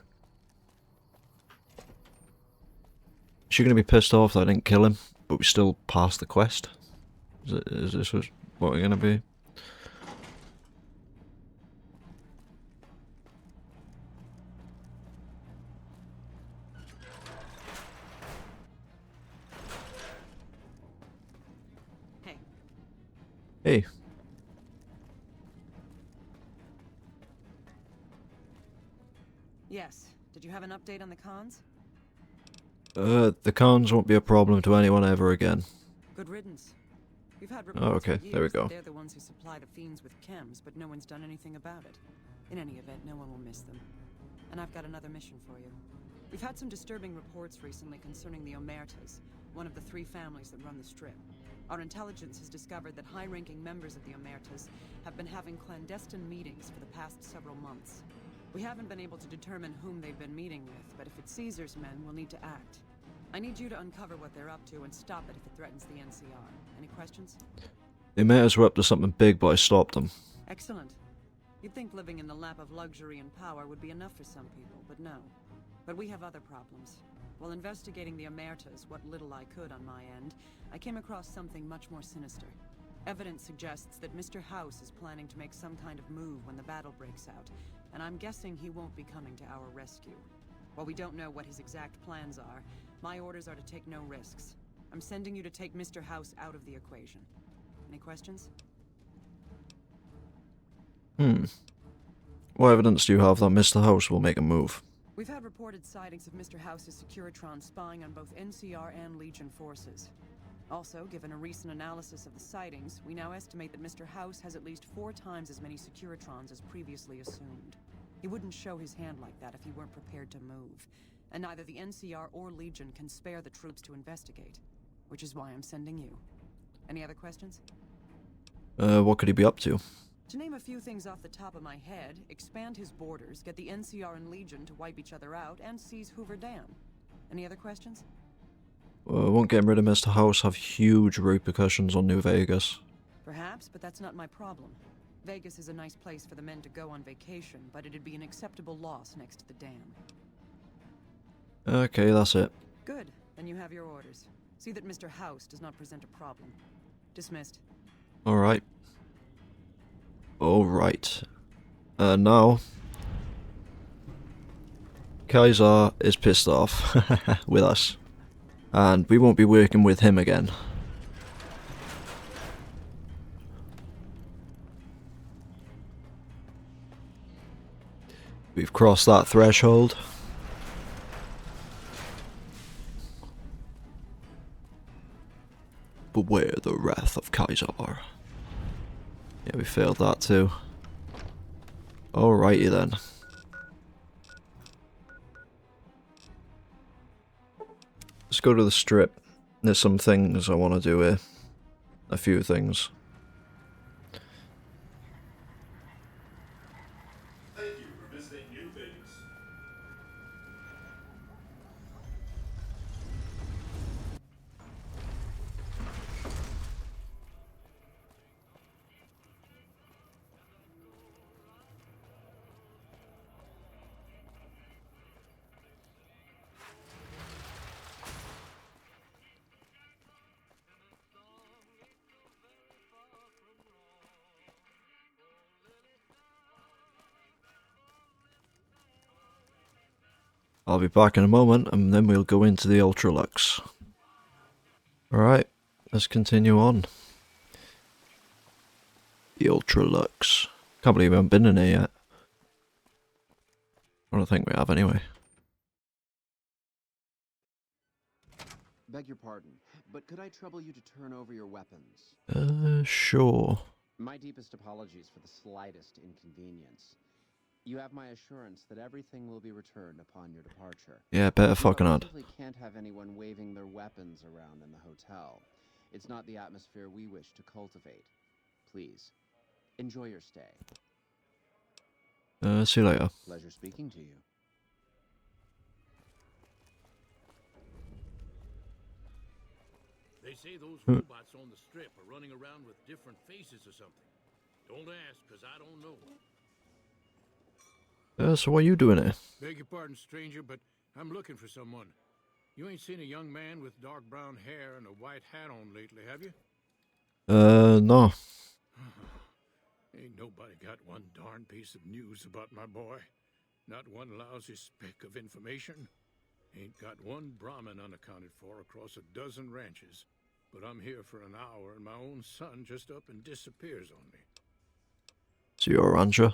she gonna be pissed off that I didn't kill him, but we still passed the quest? Is this what we're gonna be? Hey. Hey. Yes. Did you have an update on the cons? The cons won't be a problem to anyone ever again. Good riddance. We've had Oh, reports okay. for There we years go. that they're the ones who supply the fiends with chems, but no one's done anything about it. In any event, no one will miss them. And I've got another mission for you. We've had some disturbing reports recently concerning the Omertas, one of the 3 families that run the Strip. Our intelligence has discovered that high-ranking members of the Omertas have been having clandestine meetings for the past several months. We haven't been able to determine whom they've been meeting with, but if it's Caesar's men, we'll need to act. I need you to uncover what they're up to and stop it if it threatens the NCR. Any questions? They made us were up to something big, but I stopped them. Excellent. You'd think living in the lap of luxury and power would be enough for some people, but no. But we have other problems. While investigating the Omertas, what little I could on my end, I came across something much more sinister. Evidence suggests that Mr. House is planning to make some kind of move when the battle breaks out, and I'm guessing he won't be coming to our rescue. While we don't know what his exact plans are, my orders are to take no risks. I'm sending you to take Mr. House out of the equation. Any questions? What evidence do you have that Mr. House will make a move? We've had reported sightings of Mr. House's Securitron spying on both NCR and Legion forces. Also, given a recent analysis of the sightings, we now estimate that Mr. House has at least 4 times as many Securitrons as previously assumed. He wouldn't show his hand like that if he weren't prepared to move. And neither the NCR or Legion can spare the troops to investigate. Which is why I'm sending you. Any other questions? What could he be up to? To name a few things off the top of my head, expand his borders, get the NCR and Legion to wipe each other out, and seize Hoover Dam. Any other questions? Won't getting rid of Mr. House have huge repercussions on New Vegas? Perhaps, but that's not my problem. Vegas is a nice place for the men to go on vacation, but it'd be an acceptable loss next to the dam. Okay, that's it. Good. Then you have your orders. See that Mr. House does not present a problem. Dismissed. Alright. Alright. Now... Kaiser is pissed off with us. And we won't be working with him again. We've crossed that threshold. Beware the wrath of Kaiser. Yeah, we failed that too. Alrighty then. Let's go to the strip. There's some things I want to do here. A few things. Thank you for visiting New Vegas. I'll be back in a moment, and then we'll go into the Ultralux. Alright, let's continue on. The Ultralux. Can't believe we haven't been in here yet. I don't think we have anyway. Beg your pardon, but could I trouble you to turn over your weapons? Sure. My deepest apologies for the slightest inconvenience. You have my assurance that everything will be returned upon your departure. Yeah, better fucking odd. We can't have anyone waving their weapons around in the hotel. It's not the atmosphere we wish to cultivate. Please, enjoy your stay. See you later. Pleasure speaking to you. They say those robots on the strip are running around with different faces or something. Don't ask, because I don't know. So what are you doing here? Beg your pardon, stranger, but I'm looking for someone. You ain't seen a young man with dark brown hair and a white hat on lately, have you? No. Ain't nobody got one darn piece of news about my boy. Not one lousy speck of information. Ain't got one Brahmin unaccounted for across a dozen ranches. But I'm here for an hour and my own son just up and disappears on me. So you're a rancher?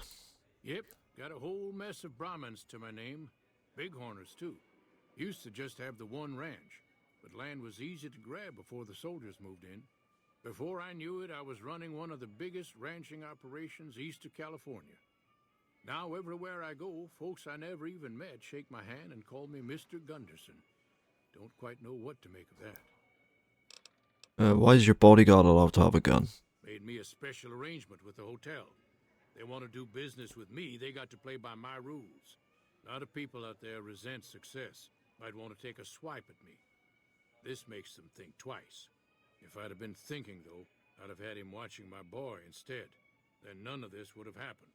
Yep, got a whole mess of Brahmins to my name. Bighorners, too. Used to just have the one ranch, but land was easy to grab before the soldiers moved in. Before I knew it, I was running one of the biggest ranching operations east of California. Now, everywhere I go, folks I never even met shake my hand and call me Mr. Gunderson. Don't quite know what to make of that. Why is your bodyguard allowed to have a gun? Made me a special arrangement with the hotel. They want to do business with me, they got to play by my rules. A lot of people out there resent success. Might want to take a swipe at me. This makes them think twice. If I'd have been thinking, though, I'd have had him watching my boy instead. Then none of this would have happened.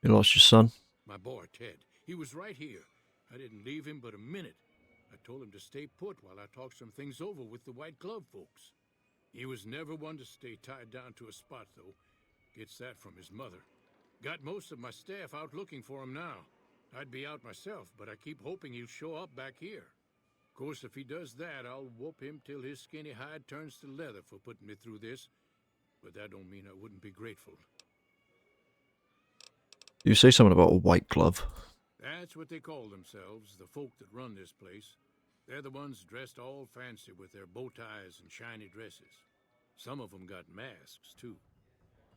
You lost your son? My boy, Ted. He was right here. I didn't leave him but a minute. I told him to stay put while I talked some things over with the White Glove folks. He was never one to stay tied down to a spot, though. Gets that from his mother. Got most of my staff out looking for him now. I'd be out myself, but I keep hoping he'll show up back here. Of course, if he does that, I'll whoop him till his skinny hide turns to leather for putting me through this. But that don't mean I wouldn't be grateful. You say something about a white glove. That's what they call themselves, the folk that run this place. They're the ones dressed all fancy with their bow ties and shiny dresses. Some of them got masks, too.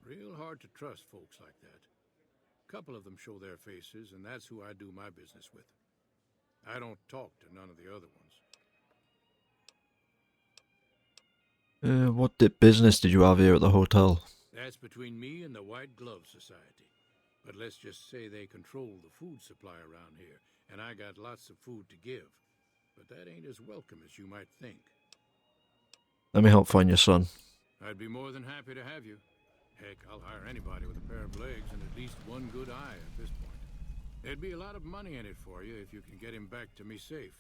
Real hard to trust folks like that. A couple of them show their faces, and that's who I do my business with. I don't talk to none of the other ones. What business did you have here at the hotel? That's between me and the White Glove Society. But let's just say they control the food supply around here, and I got lots of food to give. But that ain't as welcome as you might think. Let me help find your son. I'd be more than happy to have you. Heck, I'll hire anybody with a pair of legs and at least one good eye at this point. There'd be a lot of money in it for you if you can get him back to me safe.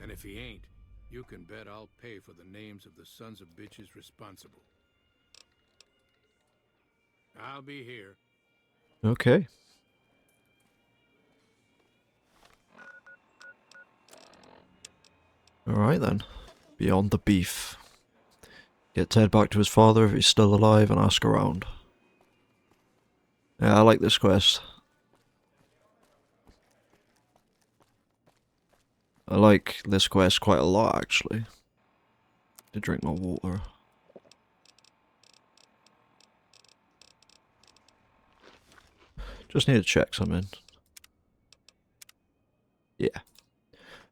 And if he ain't, you can bet I'll pay for the names of the sons of bitches responsible. I'll be here. Okay. Alright then. Beyond the beef. Get Ted back to his father if he's still alive and ask around. Yeah, I like this quest. I like this quest quite a lot, actually. To drink my water. Just need to check something. Yeah.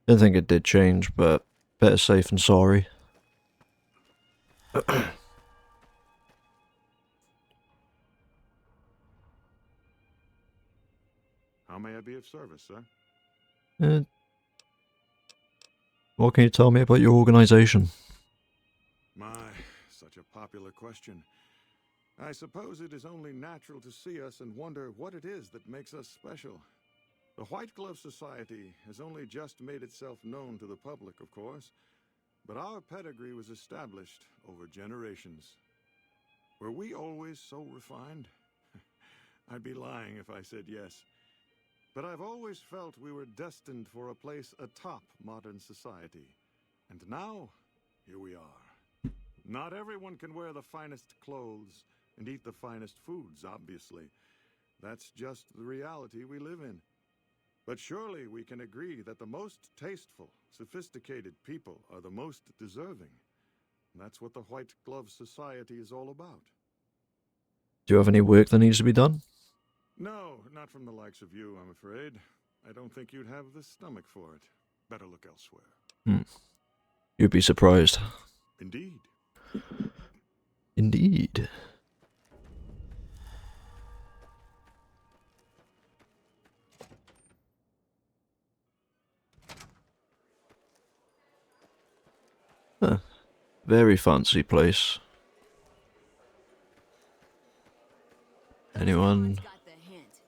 Didn't think it did change, but better safe than sorry. How may I be of service, sir? What can you tell me about your organization? My, such a popular question. I suppose it is only natural to see us and wonder what it is that makes us special. The White Glove Society has only just made itself known to the public, of course, but our pedigree was established over generations. Were we always so refined? I'd be lying if I said yes. But I've always felt we were destined for a place atop modern society. And now, here we are. Not everyone can wear the finest clothes and eat the finest foods, obviously. That's just the reality we live in. But surely we can agree that the most tasteful, sophisticated people are the most deserving. And that's what the White Glove Society is all about. Do you have any work that needs to be done? No, not from the likes of you, I'm afraid. I don't think you'd have the stomach for it. Better look elsewhere. You'd be surprised. Indeed. Indeed. Huh. Very fancy place. Anyone? Got the hint.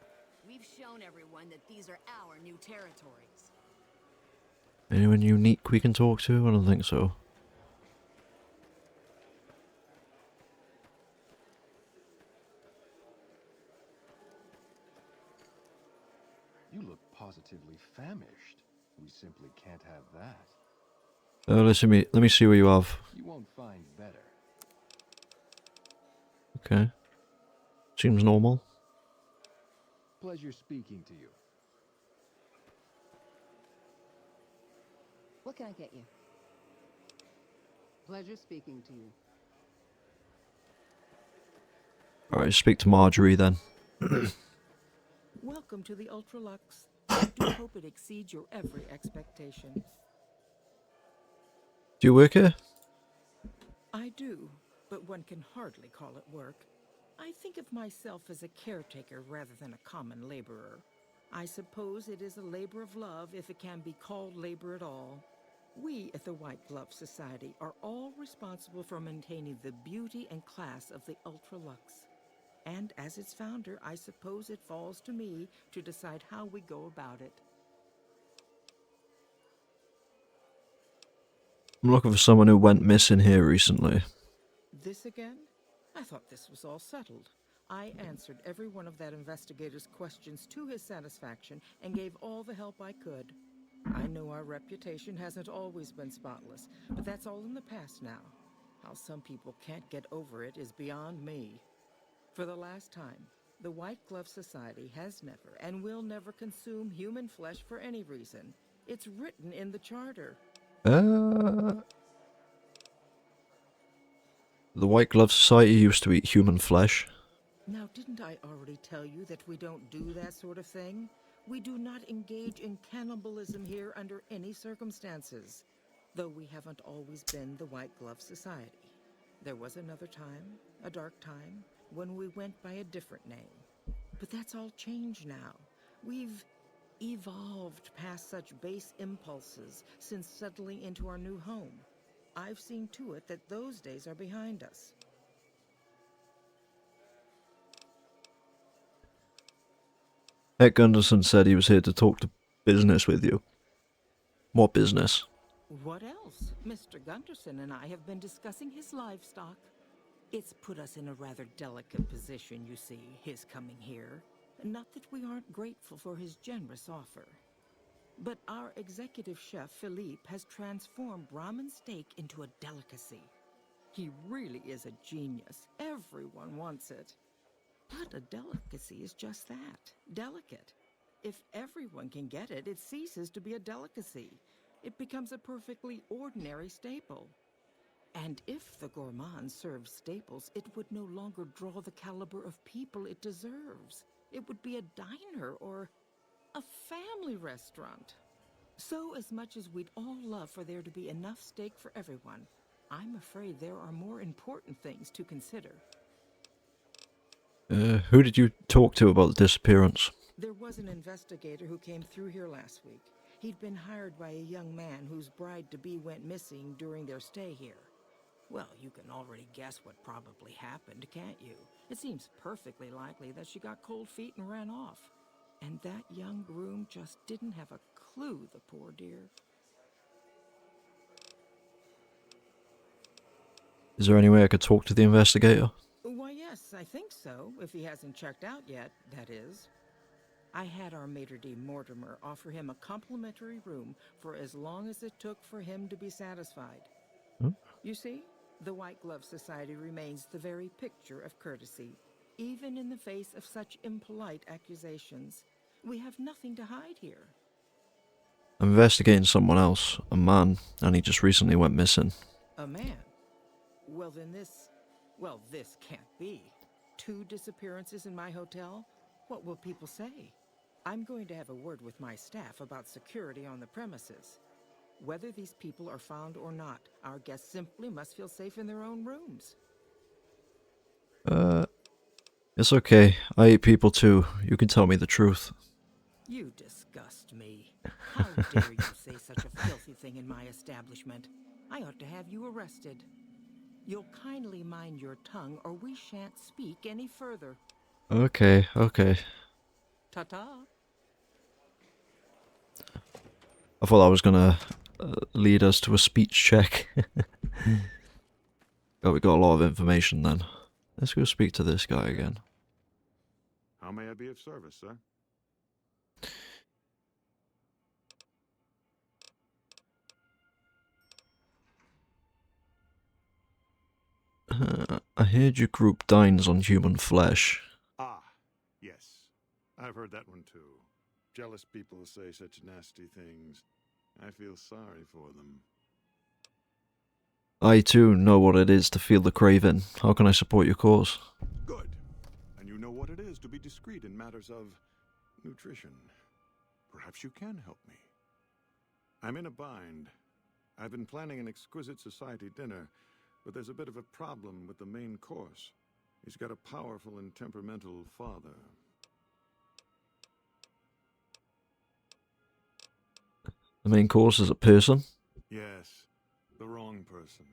We've shown everyone that these are our new territories. Anyone unique we can talk to? I don't think so. You look positively famished. We simply can't have that. Let me see what you have. You won't find better. Okay. Seems normal. Pleasure speaking to you. What can I get you? Pleasure speaking to you. Alright, speak to Marjorie then. Welcome to the Ultralux. I do hope it exceeds your every expectation. Do you work here? I do, but one can hardly call it work. I think of myself as a caretaker rather than a common laborer. I suppose it is a labor of love if it can be called labor at all. We at the White Glove Society are all responsible for maintaining the beauty and class of the Ultralux. And as its founder, I suppose it falls to me to decide how we go about it. I'm looking for someone who went missing here recently. This again? I thought this was all settled. I answered every one of that investigator's questions to his satisfaction and gave all the help I could. I know our reputation hasn't always been spotless, but that's all in the past now. How some people can't get over it is beyond me. For the last time, the White Glove Society has never and will never consume human flesh for any reason. It's written in the charter. The White Glove Society used to eat human flesh. Now, didn't I already tell you that we don't do that sort of thing? We do not engage in cannibalism here under any circumstances. Though we haven't always been the White Glove Society. There was another time, a dark time, when we went by a different name. But that's all changed now. We've evolved past such base impulses since settling into our new home. I've seen to it that those days are behind us. Ed Gunderson said he was here to talk to business with you. What business? What else? Mr. Gunderson and I have been discussing his livestock. It's put us in a rather delicate position, you see, his coming here. Not that we aren't grateful for his generous offer. But our executive chef, Philippe, has transformed Brahmin steak into a delicacy. He really is a genius. Everyone wants it. But a delicacy is just that, delicate. If everyone can get it, it ceases to be a delicacy. It becomes a perfectly ordinary staple. And if the gourmand served staples, it would no longer draw the caliber of people it deserves. It would be a diner or a family restaurant. So as much as we'd all love for there to be enough steak for everyone, I'm afraid there are more important things to consider. Who did you talk to about the disappearance? There was an investigator who came through here last week. He'd been hired by a young man whose bride-to-be went missing during their stay here. Well, you can already guess what probably happened, can't you? It seems perfectly likely that she got cold feet and ran off. And that young groom just didn't have a clue, the poor dear. Is there any way I could talk to the investigator? Why, yes, I think so, if he hasn't checked out yet, that is. I had our maitre d' Mortimer offer him a complimentary room for as long as it took for him to be satisfied. You see, the White Glove Society remains the very picture of courtesy, even in the face of such impolite accusations. We have nothing to hide here. I'm investigating someone else, a man, and he just recently went missing. A man? Well, then this can't be. 2 disappearances in my hotel? What will people say? I'm going to have a word with my staff about security on the premises. Whether these people are found or not, our guests simply must feel safe in their own rooms. It's okay. I eat people too. You can tell me the truth. You disgust me. How dare you say such a filthy thing in my establishment? I ought to have you arrested. You'll kindly mind your tongue or we shan't speak any further. Okay, okay. Ta-ta. I thought that was gonna lead us to a speech check. Oh, we got a lot of information then. Let's go speak to this guy again. How may I be of service, sir? I heard your group dines on human flesh. Ah, yes. I've heard that one too. Jealous people say such nasty things. I feel sorry for them. I too know what it is to feel the craving. How can I support your cause? Good. And you know what it is to be discreet in matters of nutrition. Perhaps you can help me. I'm in a bind. I've been planning an exquisite society dinner, but there's a bit of a problem with the main course. He's got a powerful and temperamental father. The main course is a person? Yes, the wrong person.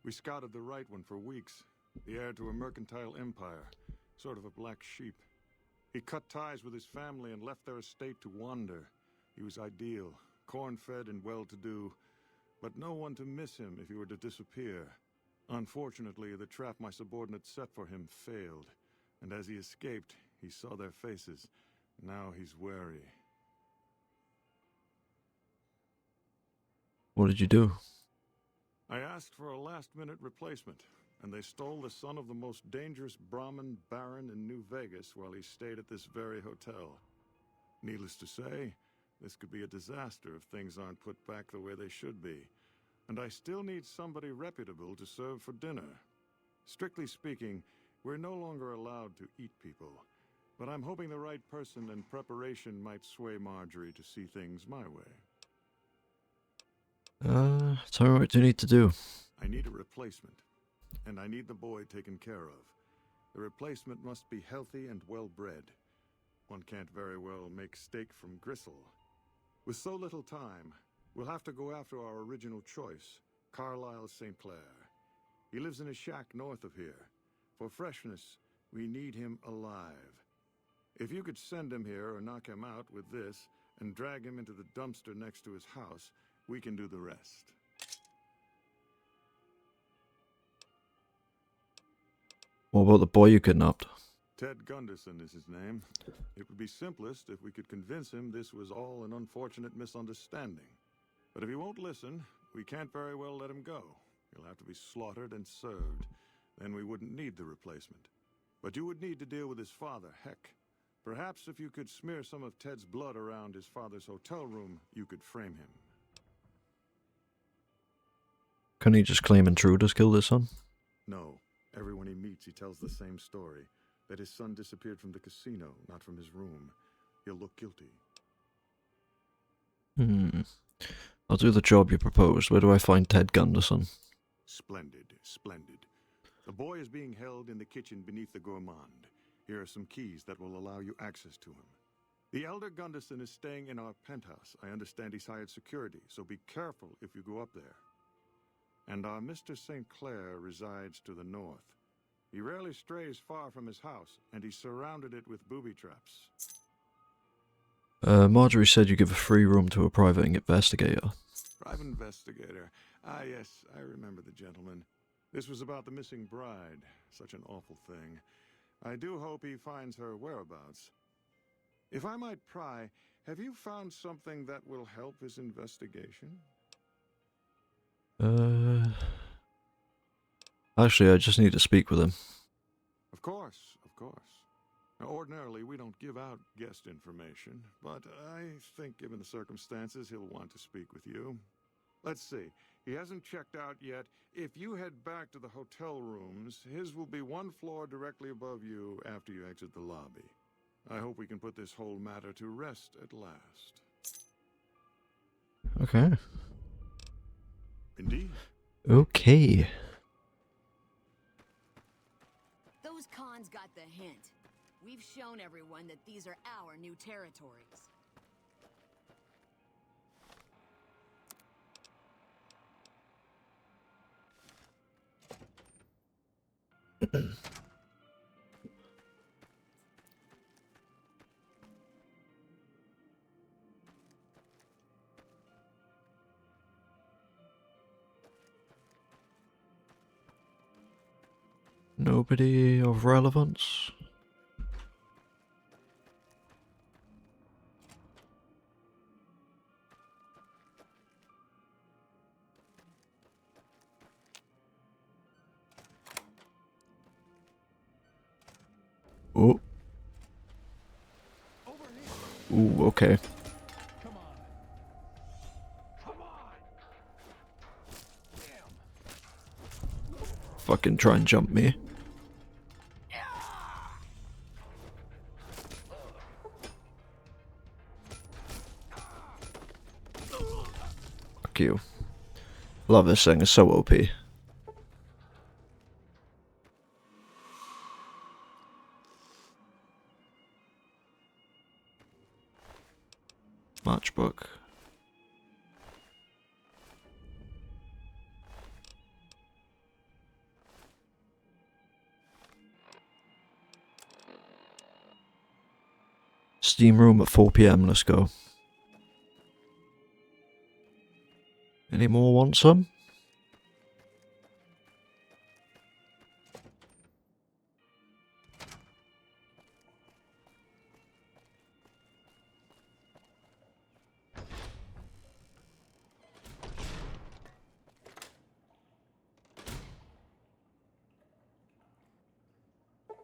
We scouted the right one for weeks. The heir to a mercantile empire, sort of a black sheep. He cut ties with his family and left their estate to wander. He was ideal, corn-fed and well-to-do, but no one to miss him if he were to disappear. Unfortunately, the trap my subordinates set for him failed, and as he escaped, he saw their faces. Now he's wary. What did you do? I asked for a last-minute replacement, and they stole the son of the most dangerous Brahmin baron in New Vegas while he stayed at this very hotel. Needless to say, this could be a disaster if things aren't put back the way they should be. And I still need somebody reputable to serve for dinner. Strictly speaking, we're no longer allowed to eat people, but I'm hoping the right person and preparation might sway Marjorie to see things my way. Tell me what you need to do. I need a replacement, and I need the boy taken care of. The replacement must be healthy and well-bred. One can't very well make steak from gristle. With so little time, we'll have to go after our original choice, Carlisle St. Clair. He lives in a shack north of here. For freshness, we need him alive. If you could send him here or knock him out with this and drag him into the dumpster next to his house, we can do the rest. What about the boy you kidnapped? Ted Gunderson is his name. It would be simplest if we could convince him this was all an unfortunate misunderstanding. But if he won't listen, we can't very well let him go. He'll have to be slaughtered and served. Then we wouldn't need the replacement. But you would need to deal with his father, Heck. Perhaps if you could smear some of Ted's blood around his father's hotel room, you could frame him. Can he just claim intruders killed his son? No. Everyone he meets, he tells the same story. That his son disappeared from the casino, not from his room. He'll look guilty. I'll do the job you proposed. Where do I find Ted Gunderson? Splendid, splendid. The boy is being held in the kitchen beneath the gourmand. Here are some keys that will allow you access to him. The elder Gunderson is staying in our penthouse. I understand he's hired security, so be careful if you go up there. And our Mr. St. Clair resides to the north. He rarely strays far from his house, and he's surrounded it with booby traps. Marjorie said you give a free room to a private investigator. Private investigator. Ah, yes, I remember the gentleman. This was about the missing bride. Such an awful thing. I do hope he finds her whereabouts. If I might pry, have you found something that will help his investigation? Actually, I just need to speak with him. Of course, of course. Now, ordinarily, we don't give out guest information, but I think given the circumstances, he'll want to speak with you. Let's see. He hasn't checked out yet. If you head back to the hotel rooms, his will be one floor directly above you after you exit the lobby. I hope we can put this whole matter to rest at last. Okay. Indeed. Okay. Those cons got the hint. We've shown everyone that these are our new territories. Nobody of relevance. Oh. Ooh, okay. Fucking try and jump me. Fuck you. Love this thing, it's so OP. Matchbook. Steam room at 4 PM, let's go. Any more want some?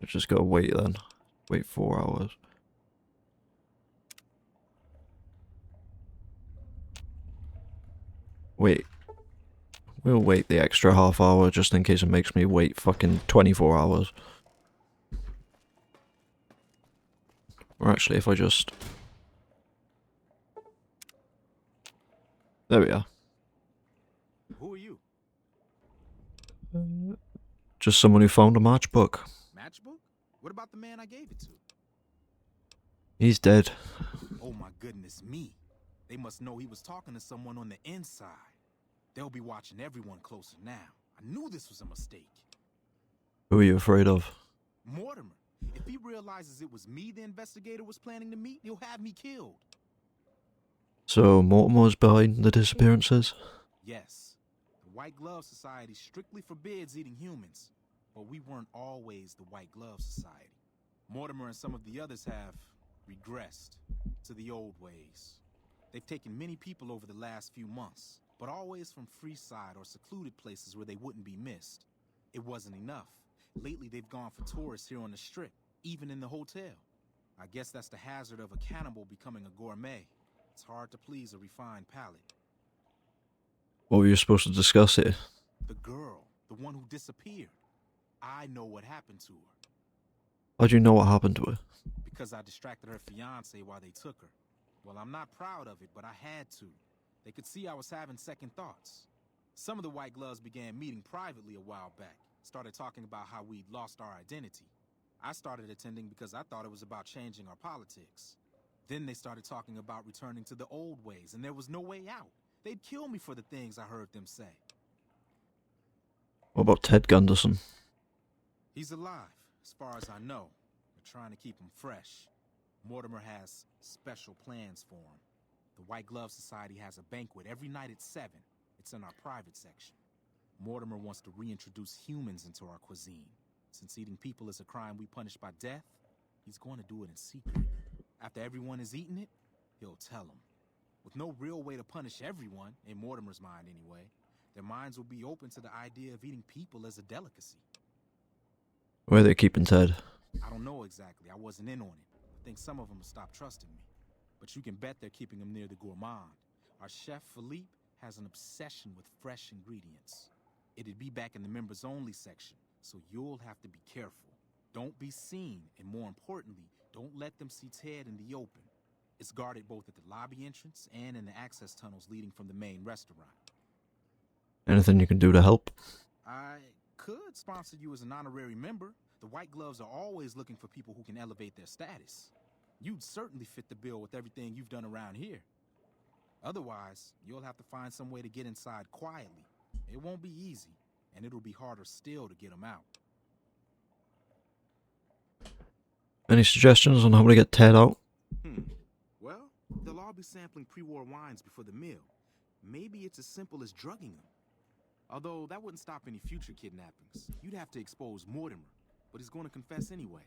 Let's just go wait then. Wait 4 hours. Wait. We'll wait the extra half hour just in case it makes me wait fucking 24 hours. Or actually, if I just... There we are. Who are you? Just someone who found a matchbook. Matchbook? What about the man I gave it to? He's dead. Oh my goodness me. They must know he was talking to someone on the inside. They'll be watching everyone closer now. I knew this was a mistake. Who are you afraid of? Mortimer. If he realizes it was me the investigator was planning to meet, he'll have me killed. So Mortimer's behind the disappearances? Yes. The White Glove Society strictly forbids eating humans. But we weren't always the White Glove Society. Mortimer and some of the others have regressed to the old ways. They've taken many people over the last few months, but always from Freeside or secluded places where they wouldn't be missed. It wasn't enough. Lately they've gone for tourists here on the Strip, even in the hotel. I guess that's the hazard of a cannibal becoming a gourmet. It's hard to please a refined palate. What were you supposed to discuss here? The girl, the one who disappeared. I know what happened to her. How do you know what happened to her? Because I distracted her fiance while they took her. Well, I'm not proud of it, but I had to. They could see I was having second thoughts. Some of the White Gloves began meeting privately a while back. Started talking about how we'd lost our identity. I started attending because I thought it was about changing our politics. Then they started talking about returning to the old ways, and there was no way out. They'd kill me for the things I heard them say. What about Ted Gunderson? He's alive, as far as I know. They're trying to keep him fresh. Mortimer has special plans for him. The White Glove Society has a banquet every night at 7. It's in our private section. Mortimer wants to reintroduce humans into our cuisine. Since eating people is a crime we punish by death, he's going to do it in secret. After everyone has eaten it, he'll tell them. With no real way to punish everyone, in Mortimer's mind anyway, their minds will be open to the idea of eating people as a delicacy. Where are they keeping Ted? I don't know exactly. I wasn't in on it. I think some of them have stopped trusting me. But you can bet they're keeping him near the gourmand. Our chef, Philippe, has an obsession with fresh ingredients. It'd be back in the members-only section, so you'll have to be careful. Don't be seen, and more importantly, don't let them see Ted in the open. It's guarded both at the lobby entrance and in the access tunnels leading from the main restaurant. Anything you can do to help? I could sponsor you as an honorary member. The White Gloves are always looking for people who can elevate their status. You'd certainly fit the bill with everything you've done around here. Otherwise, you'll have to find some way to get inside quietly. It won't be easy, and it'll be harder still to get them out. Any suggestions on how to get Ted out? Well, they'll all be sampling pre-war wines before the meal. Maybe it's as simple as drugging them. Although that wouldn't stop any future kidnappings. You'd have to expose Mortimer, but he's going to confess anyway.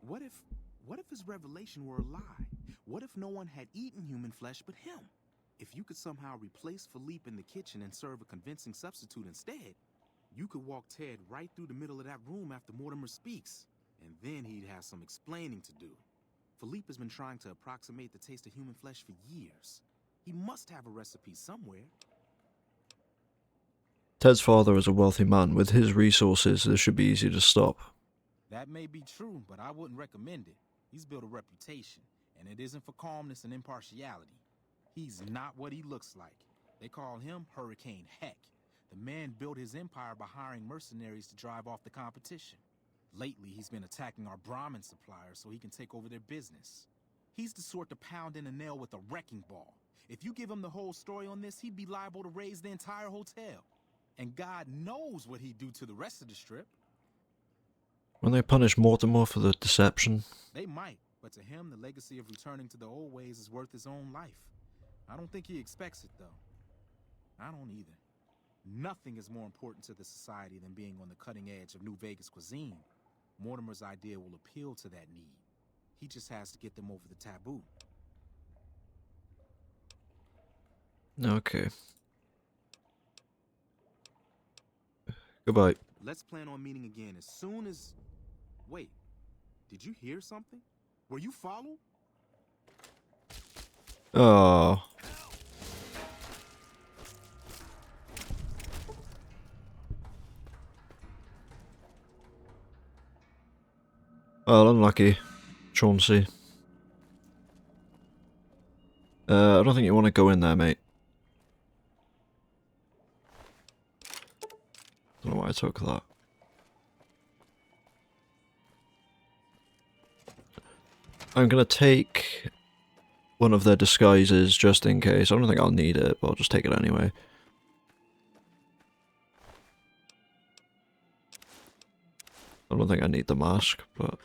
What if his revelation were a lie? What if no one had eaten human flesh but him? If you could somehow replace Philippe in the kitchen and serve a convincing substitute instead, you could walk Ted right through the middle of that room after Mortimer speaks, and then he'd have some explaining to do. Philippe has been trying to approximate the taste of human flesh for years. He must have a recipe somewhere. Ted's father is a wealthy man. With his resources, this should be easy to stop. That may be true, but I wouldn't recommend it. He's built a reputation, and it isn't for calmness and impartiality. He's not what he looks like. They call him Hurricane Heck. The man built his empire by hiring mercenaries to drive off the competition. Lately, he's been attacking our Brahmin suppliers so he can take over their business. He's the sort to pound in a nail with a wrecking ball. If you give him the whole story on this, he'd be liable to raise the entire hotel. And God knows what he'd do to the rest of the strip. When they punish Mortimer for the deception? They might, but to him, the legacy of returning to the old ways is worth his own life. I don't think he expects it, though. I don't either. Nothing is more important to the society than being on the cutting edge of New Vegas cuisine. Mortimer's idea will appeal to that need. He just has to get them over the taboo. Okay. Goodbye. Let's plan on meeting again as soon as... Wait, did you hear something? Were you followed? Oh. Well, unlucky, Chauncey. I don't think you want to go in there, mate. Don't know why I took that. I'm gonna take one of their disguises just in case. I don't think I'll need it, but I'll just take it anyway. I don't think I need the mask, but...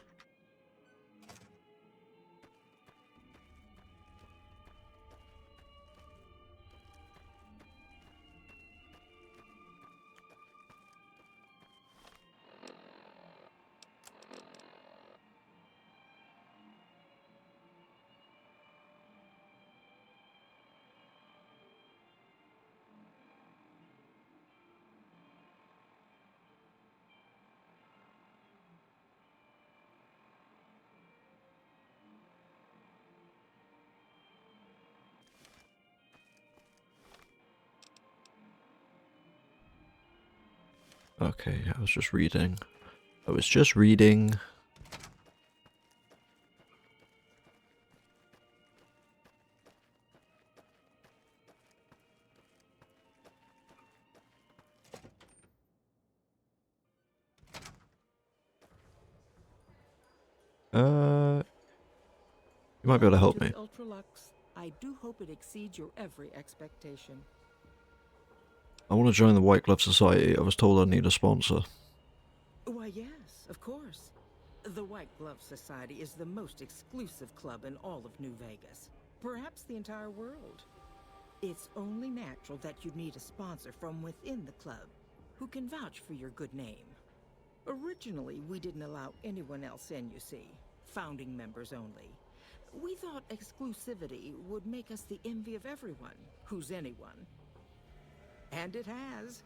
Okay, I was just reading. You might be able to help me. Ultralux, I do hope it exceeds your every expectation. I want to join the White Glove Society. I was told I need a sponsor. Why, yes, of course. The White Glove Society is the most exclusive club in all of New Vegas. Perhaps the entire world. It's only natural that you need a sponsor from within the club who can vouch for your good name. Originally, we didn't allow anyone else in, you see. Founding members only. We thought exclusivity would make us the envy of everyone who's anyone. And it has.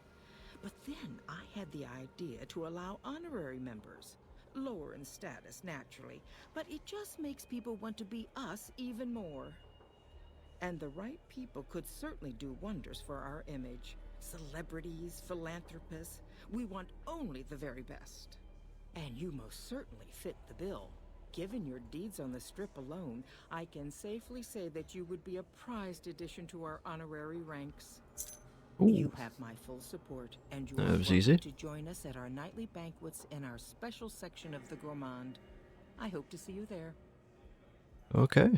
But then I had the idea to allow honorary members. Lower in status, naturally, but it just makes people want to be us even more. And the right people could certainly do wonders for our image. Celebrities, philanthropists, we want only the very best. And you most certainly fit the bill. Given your deeds on the strip alone, I can safely say that you would be a prized addition to our honorary ranks. Ooh. You have my full support, and you are welcome easy. to join us at our nightly banquets in our special section of the Gourmand. I hope to see you there. Okay.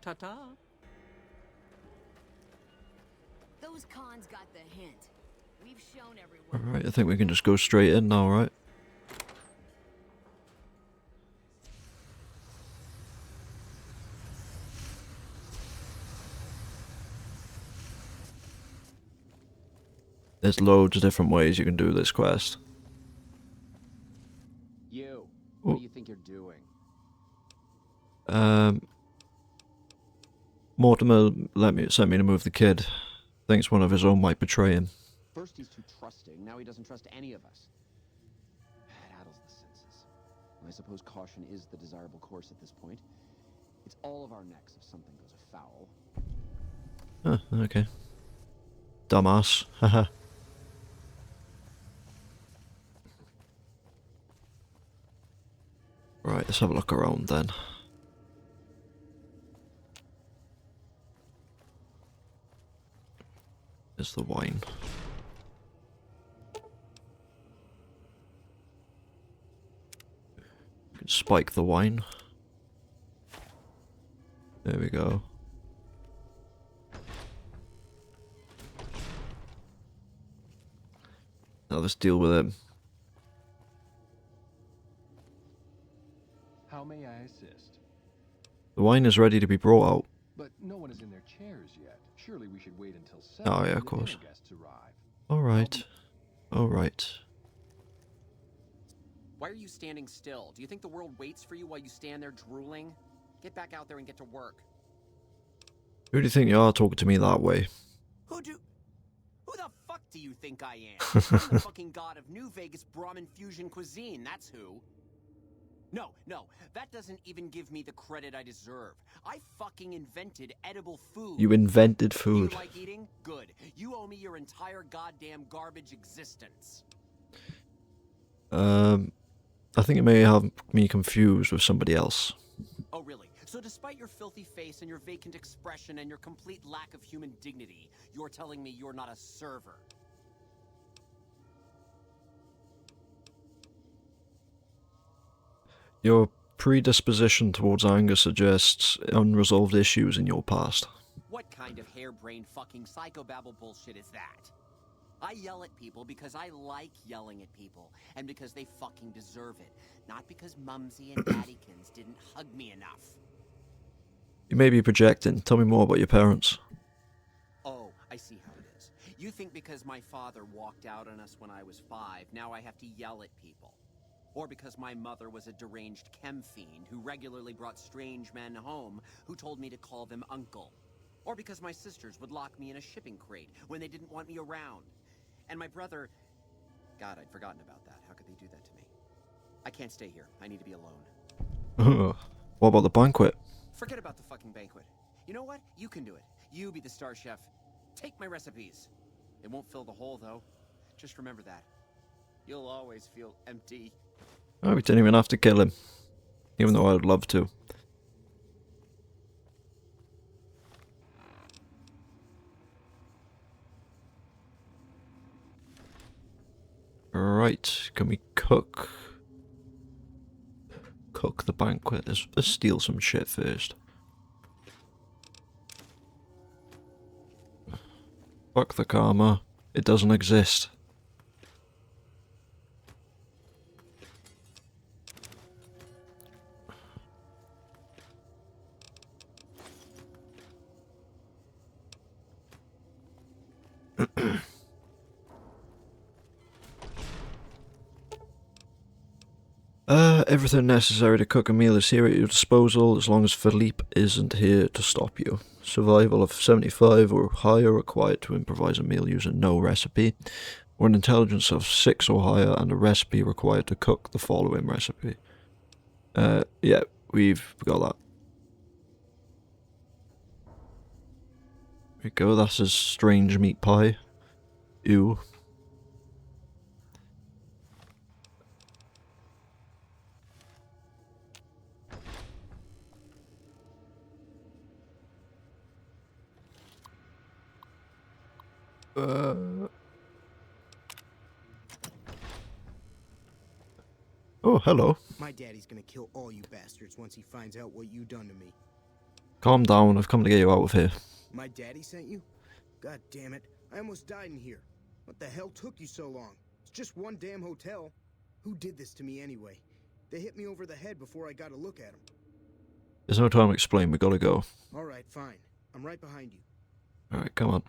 Ta-ta. Those cons got the hint. We've shown everyone. Alright, I think we can just go straight in now, right? There's loads of different ways you can do this quest. You, what do you think you're doing? Mortimer sent me to move the kid. Thinks one of his own might betray him. First he's too trusting, now he doesn't trust any of us. It addles the senses. I suppose caution is the desirable course at this point. It's all of our necks if something goes afoul. Huh, okay. Dumbass. Haha. Right, let's have a look around then. There's the wine. You can spike the wine. There we go. Now let's deal with him. How may I assist? The wine is ready to be brought out. But no one is in their chairs yet. Surely we should wait until 7 Oh yeah, when of the course. dinner guests arrive. Alright. Alright. Why are you standing still? Do you think the world waits for you while you stand there drooling? Get back out there and get to work. Who do you think you are talking to me that way? Who the fuck do you think I am? I'm the fucking god of New Vegas Brahmin fusion cuisine, that's who. No, that doesn't even give me the credit I deserve. I fucking invented edible food. You invented food. You like eating? Good. You owe me your entire goddamn garbage existence. I think it may have me confused with somebody else. Oh, really? So despite your filthy face and your vacant expression and your complete lack of human dignity, you're telling me you're not a server? Your predisposition towards anger suggests unresolved issues in your past. What kind of harebrained fucking psychobabble bullshit is that? I yell at people because I like yelling at people, and because they fucking deserve it, not because Mumsy and Daddykins didn't hug me enough. You may be projecting. Tell me more about your parents. Oh, I see how it is. You think because my father walked out on us when I was 5, now I have to yell at people. Or because my mother was a deranged chem fiend who regularly brought strange men home who told me to call them uncle. Or because my sisters would lock me in a shipping crate when they didn't want me around. And my brother... God, I'd forgotten about that. How could they do that to me? I can't stay here. I need to be alone. What about the banquet? Forget about the fucking banquet. You know what? You can do it. You be the star chef. Take my recipes. It won't fill the hole, though. Just remember that. You'll always feel empty. Oh, we didn't even have to kill him. Even though I'd love to. Right, can we cook? Cook the banquet. Let's steal some shit first. Fuck the karma. It doesn't exist. Everything necessary to cook a meal is here at your disposal as long as Philippe isn't here to stop you. Survival of 75 or higher required to improvise a meal using no recipe, or an intelligence of 6 or higher and a recipe required to cook the following recipe. Yeah, we've got that. There we go, that's a strange meat pie. Ew. Oh, hello. My daddy's gonna kill all you bastards once he finds out what you done to me. Calm down, I've come to get you out of here. My daddy sent you? God damn it, I almost died in here. What the hell took you so long? It's just one damn hotel. Who did this to me anyway? They hit me over the head before I got a look at them. There's no time to explain, we gotta go. Alright, fine. I'm right behind you. Alright, come on.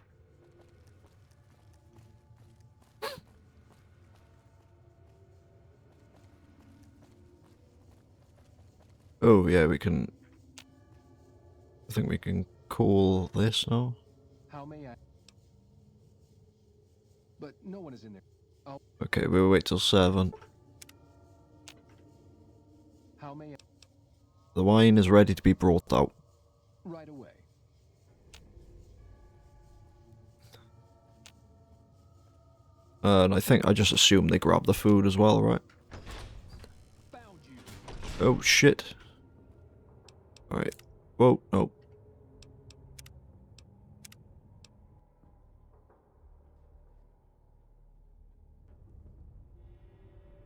Oh yeah, we can. I think we can call this now. How may I? But no one is in there. Oh. Okay, we'll wait till 7. How may I? The wine is ready to be brought out. Right away. And I think I just assumed they grabbed the food as well, right? Oh shit. Alright. Whoa, no.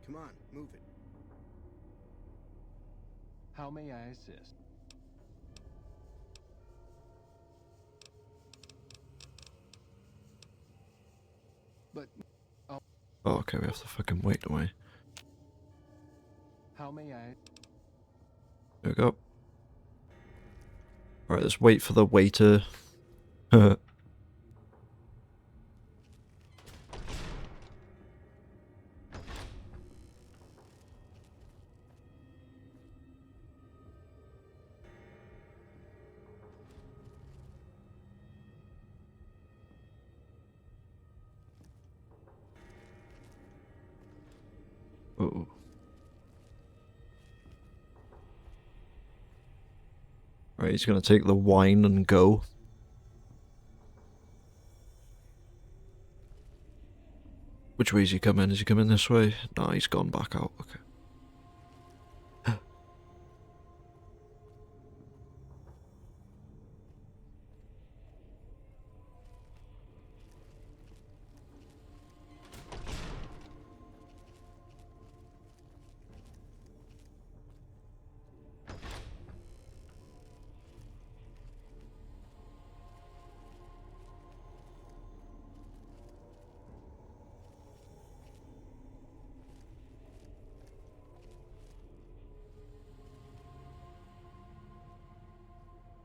Come on, move it. How may I assist? But Oh, okay, we have to fucking wait, don't we? how may I? There we go. Alright, let's wait for the waiter. Uh-oh. Right, he's gonna take the wine and go. Which way is he coming? Is he coming this way? No, he's gone back out. Okay.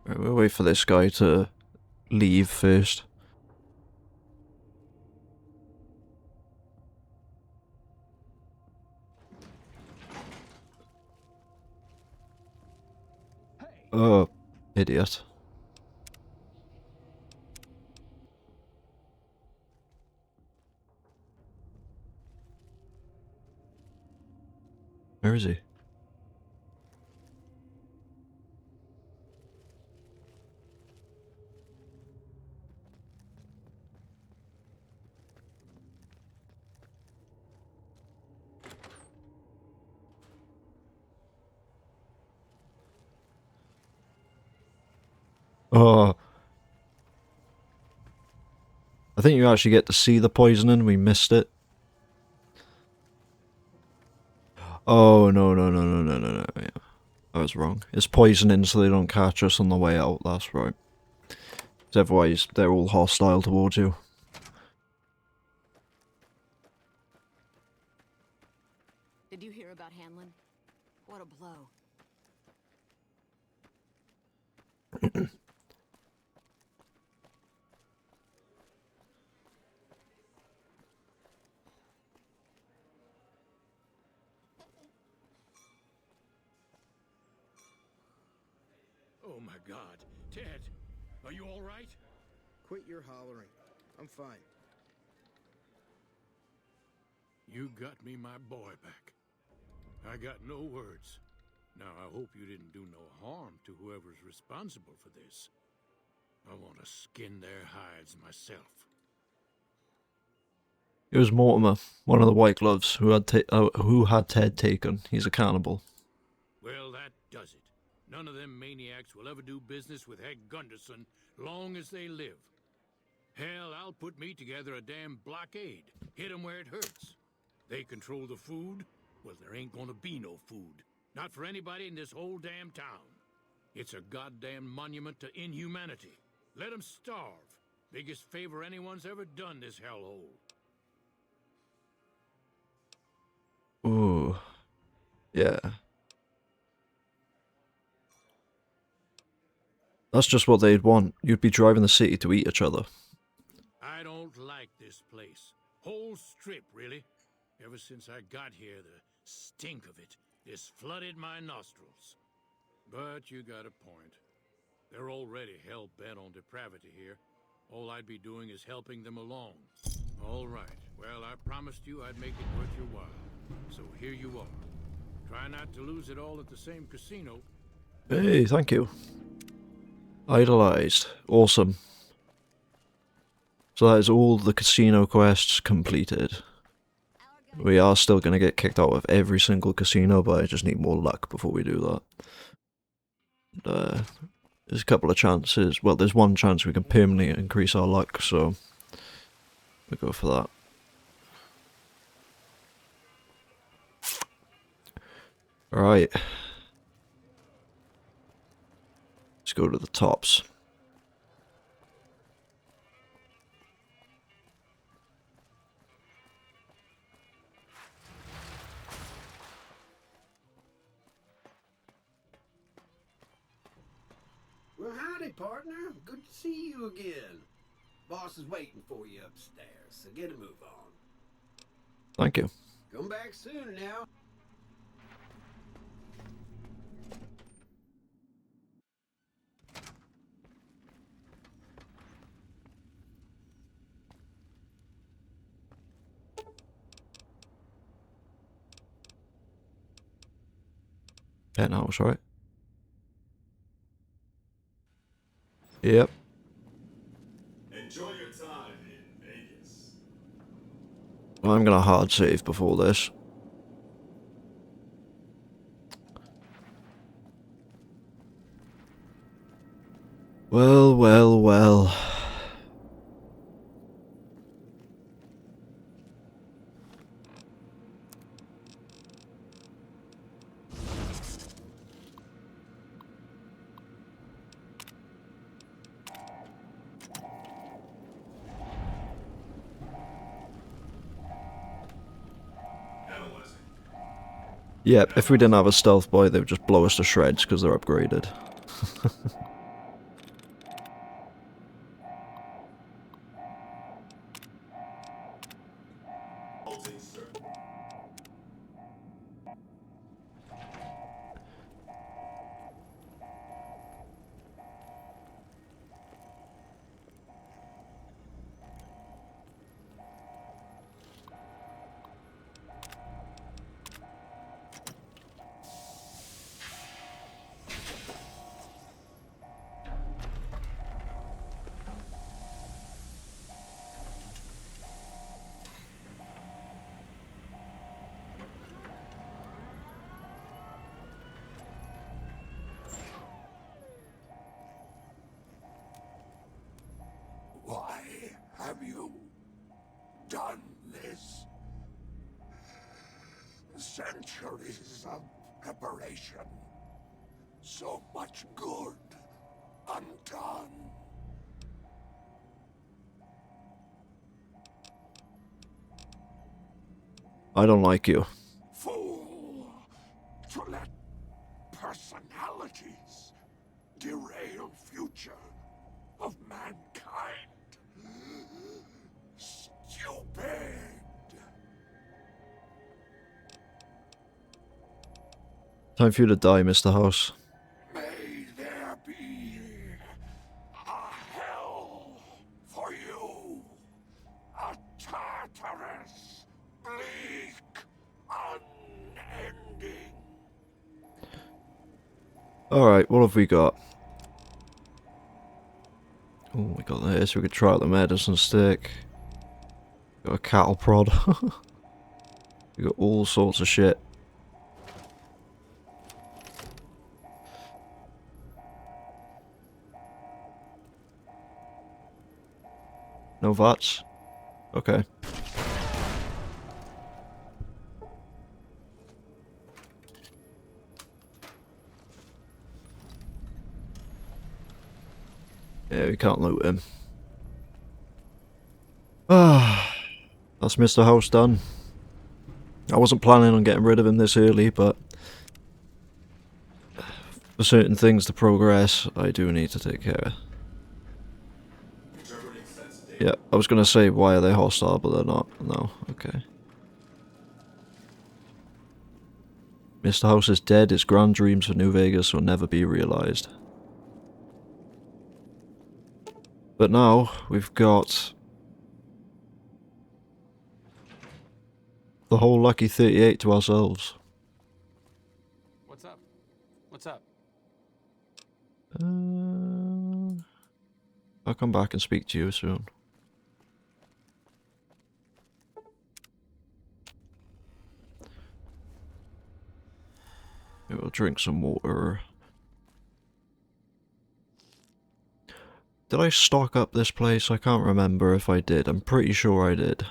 Right, we'll wait for this guy to leave first. Oh, idiot. Where is he? Oh. I think you actually get to see the poisoning. We missed it. Oh, no, no, no, no, no, no, no. Yeah. I was wrong. It's poisoning so they don't catch us on the way out. That's right. 'Cause otherwise, they're all hostile towards you. Did you hear about Hanlon? What a blow. Oh my God. Ted, are you all right? Quit your hollering. I'm fine. You got me my boy back. I got no words. Now, I hope you didn't do no harm to whoever's responsible for this. I want to skin their hides myself. It was Mortimer, one of the White Gloves, who had Ted taken. He's a cannibal. Well, that does it. None of them maniacs will ever do business with Heck Gunderson long as they live. Hell, I'll put me together a damn blockade. Hit 'em where it hurts. They control the food? Well, there ain't gonna be no food. Not for anybody in this whole damn town. It's a goddamn monument to inhumanity. Let 'em starve. Biggest favor anyone's ever done this hellhole. Ooh. Yeah. That's just what they'd want. You'd be driving the city to eat each other. I don't like this place. Whole strip, really. Ever since I got here, the stink of it has flooded my nostrils. But you got a point. They're already hell-bent on depravity here. All I'd be doing is helping them along. All right. Well, I promised you I'd make it worth your while. So here you are. Try not to lose it all at the same casino. Hey, thank you. Idolized. Awesome. So that is all the casino quests completed. We are still going to get kicked out of every single casino, but I just need more luck before we do that. There's a couple of chances. Well, there's one chance we can permanently increase our luck, so we go for that. Alright. Let's go to the tops. Well, howdy, partner. Good to see you again. Boss is waiting for you upstairs, so get a move on. Thank you. Come back soon now. Penthouse, right? Yep. Enjoy your time in Vegas. I'm gonna hard save before this. Well, well, well. Yep, if we didn't have a stealth boy, they would just blow us to shreds because they're upgraded. Why have you done this? Centuries of preparation. So much good undone. I don't like you. Fool! To let personalities derail future of mankind. Stupid! Time for you to die, Mr. House. May there be a hell for you. A Tartarus, bleak, unending. Alright, what have we got? Oh, we got this. We could try out the medicine stick. Got a cattle prod. We got all sorts of shit. No VATS? Okay. Yeah, we can't loot him. Ah, that's Mr. House done. I wasn't planning on getting rid of him this early, but for certain things to progress, I do need to take care. Yeah, I was gonna say, why are they hostile, but they're not. No, okay. Mr. House is dead, his grand dreams for New Vegas will never be realized. But now, we've got the whole lucky 38 to ourselves. What's up? What's up? I'll come back and speak to you soon. We'll drink some water. Did I stock up this place? I can't remember if I did. I'm pretty sure I did.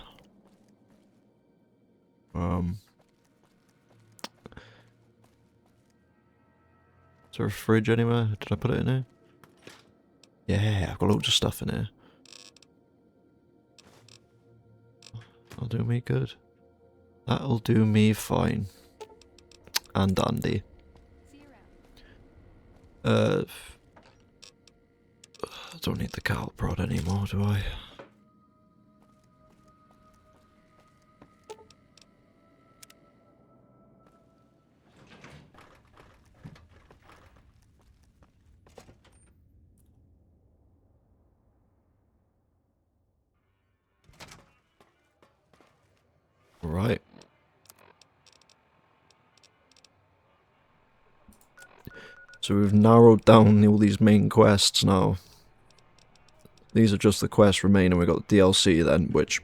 Is there a fridge anywhere? Did I put it in here? Yeah, I've got loads of stuff in here. That'll do me good. That'll do me fine. And dandy. I don't need the cattle prod anymore, do I? Right. So we've narrowed down all these main quests now. These are just the quests remaining. We've got the DLC then, which,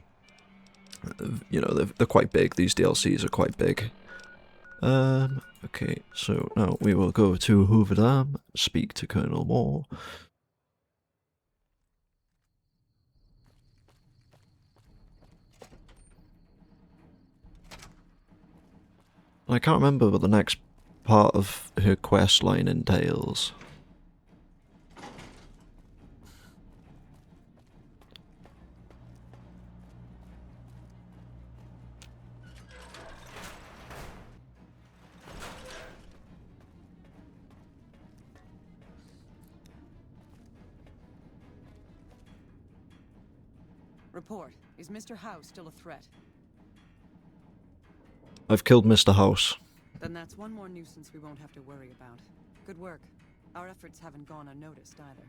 you know, they're quite big. These DLCs are quite big. Okay, so now we will go to Hoover Dam, speak to Colonel Moore. I can't remember what the next part of her quest line entails. Report. Is Mr. House still a threat? I've killed Mr. House. Then that's one more nuisance we won't have to worry about. Good work. Our efforts haven't gone unnoticed either.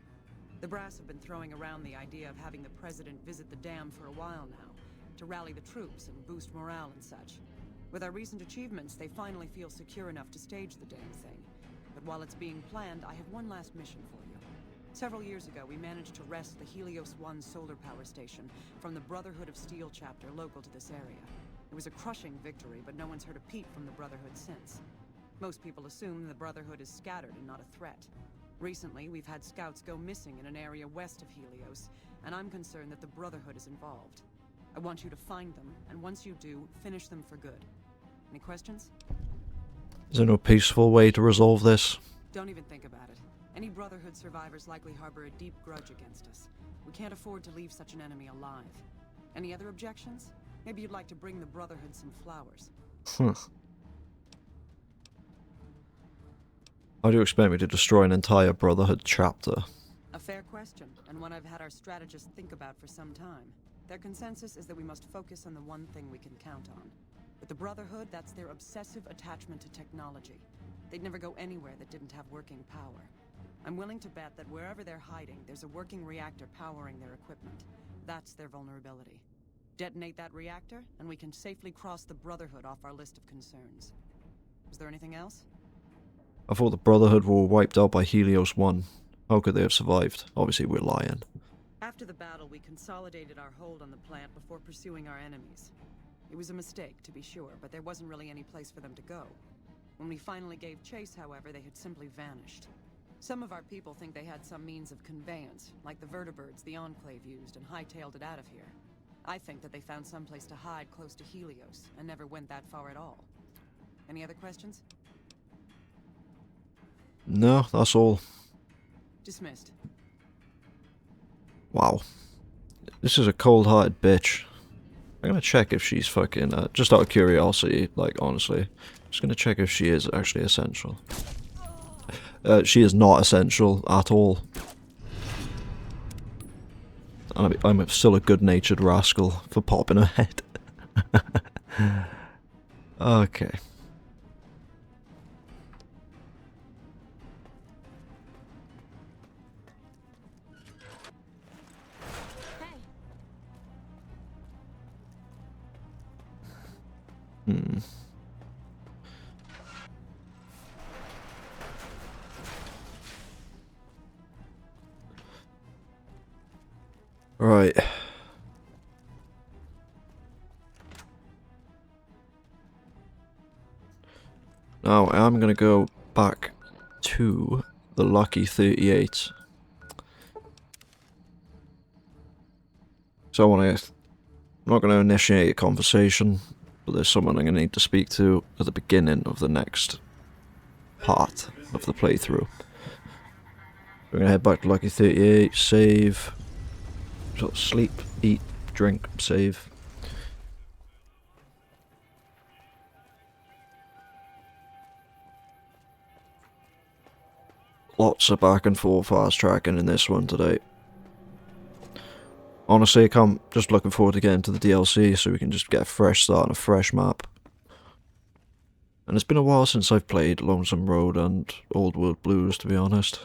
The brass have been throwing around the idea of having the president visit the dam for a while now, to rally the troops and boost morale and such. With our recent achievements, they finally feel secure enough to stage the damn thing. But while it's being planned, I have one last mission for you. Several years ago, we managed to wrest the Helios 1 solar power station from the Brotherhood of Steel chapter local to this area. It was a crushing victory, but no one's heard a peep from the Brotherhood since. Most people assume the Brotherhood is scattered and not a threat. Recently, we've had scouts go missing in an area west of Helios, and I'm concerned that the Brotherhood is involved. I want you to find them, and once you do, finish them for good. Any questions? Is there no peaceful way to resolve this? Don't even think about it. Any Brotherhood survivors likely harbor a deep grudge against us. We can't afford to leave such an enemy alive. Any other objections? Maybe you'd like to bring the Brotherhood some flowers. How do you expect me to destroy an entire Brotherhood chapter? A fair question, and one I've had our strategists think about for some time. Their consensus is that we must focus on the one thing we can count on. With the Brotherhood, that's their obsessive attachment to technology. They'd never go anywhere that didn't have working power. I'm willing to bet that wherever they're hiding, there's a working reactor powering their equipment. That's their vulnerability. Detonate that reactor, and we can safely cross the Brotherhood off our list of concerns. Was there anything else? I thought the Brotherhood were wiped out by Helios 1. How could they have survived? Obviously we're lying. After the battle, we consolidated our hold on the plant before pursuing our enemies. It was a mistake, to be sure, but there wasn't really any place for them to go. When we finally gave chase, however, they had simply vanished. Some of our people think they had some means of conveyance, like the vertibirds the Enclave used, and hightailed it out of here. I think that they found some place to hide close to Helios, and never went that far at all. Any other questions? No, that's all. Dismissed. Wow. This is a cold-hearted bitch. I'm gonna check if she's fucking, just out of curiosity, like, honestly. Just gonna check if she is actually essential. She is not essential at all. And I'm still a good-natured rascal for popping her head. Okay. Right. Now I'm gonna go back to the Lucky 38. So I'm not gonna initiate a conversation, but there's someone I'm gonna need to speak to at the beginning of the next part of the playthrough. We're gonna head back to Lucky 38, save, sort of sleep, eat, drink, save. Lots of back and forth fast tracking in this one today. Honestly, I'm just looking forward to getting to the DLC so we can just get a fresh start on a fresh map. And it's been a while since I've played Lonesome Road and Old World Blues, to be honest.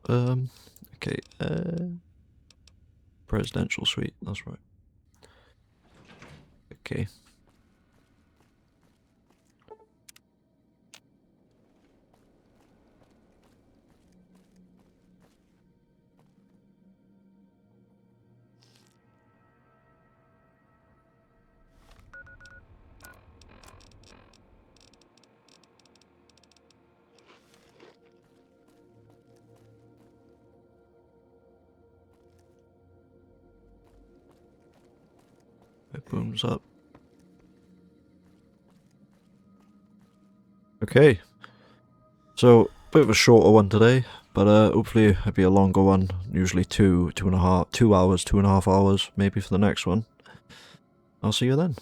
Okay, Presidential Suite, that's right. Okay. It booms up. Okay. So, bit of a shorter one today, but hopefully it'll be a longer one. Usually 2 hours, 2.5 hours, maybe for the next one. I'll see you then.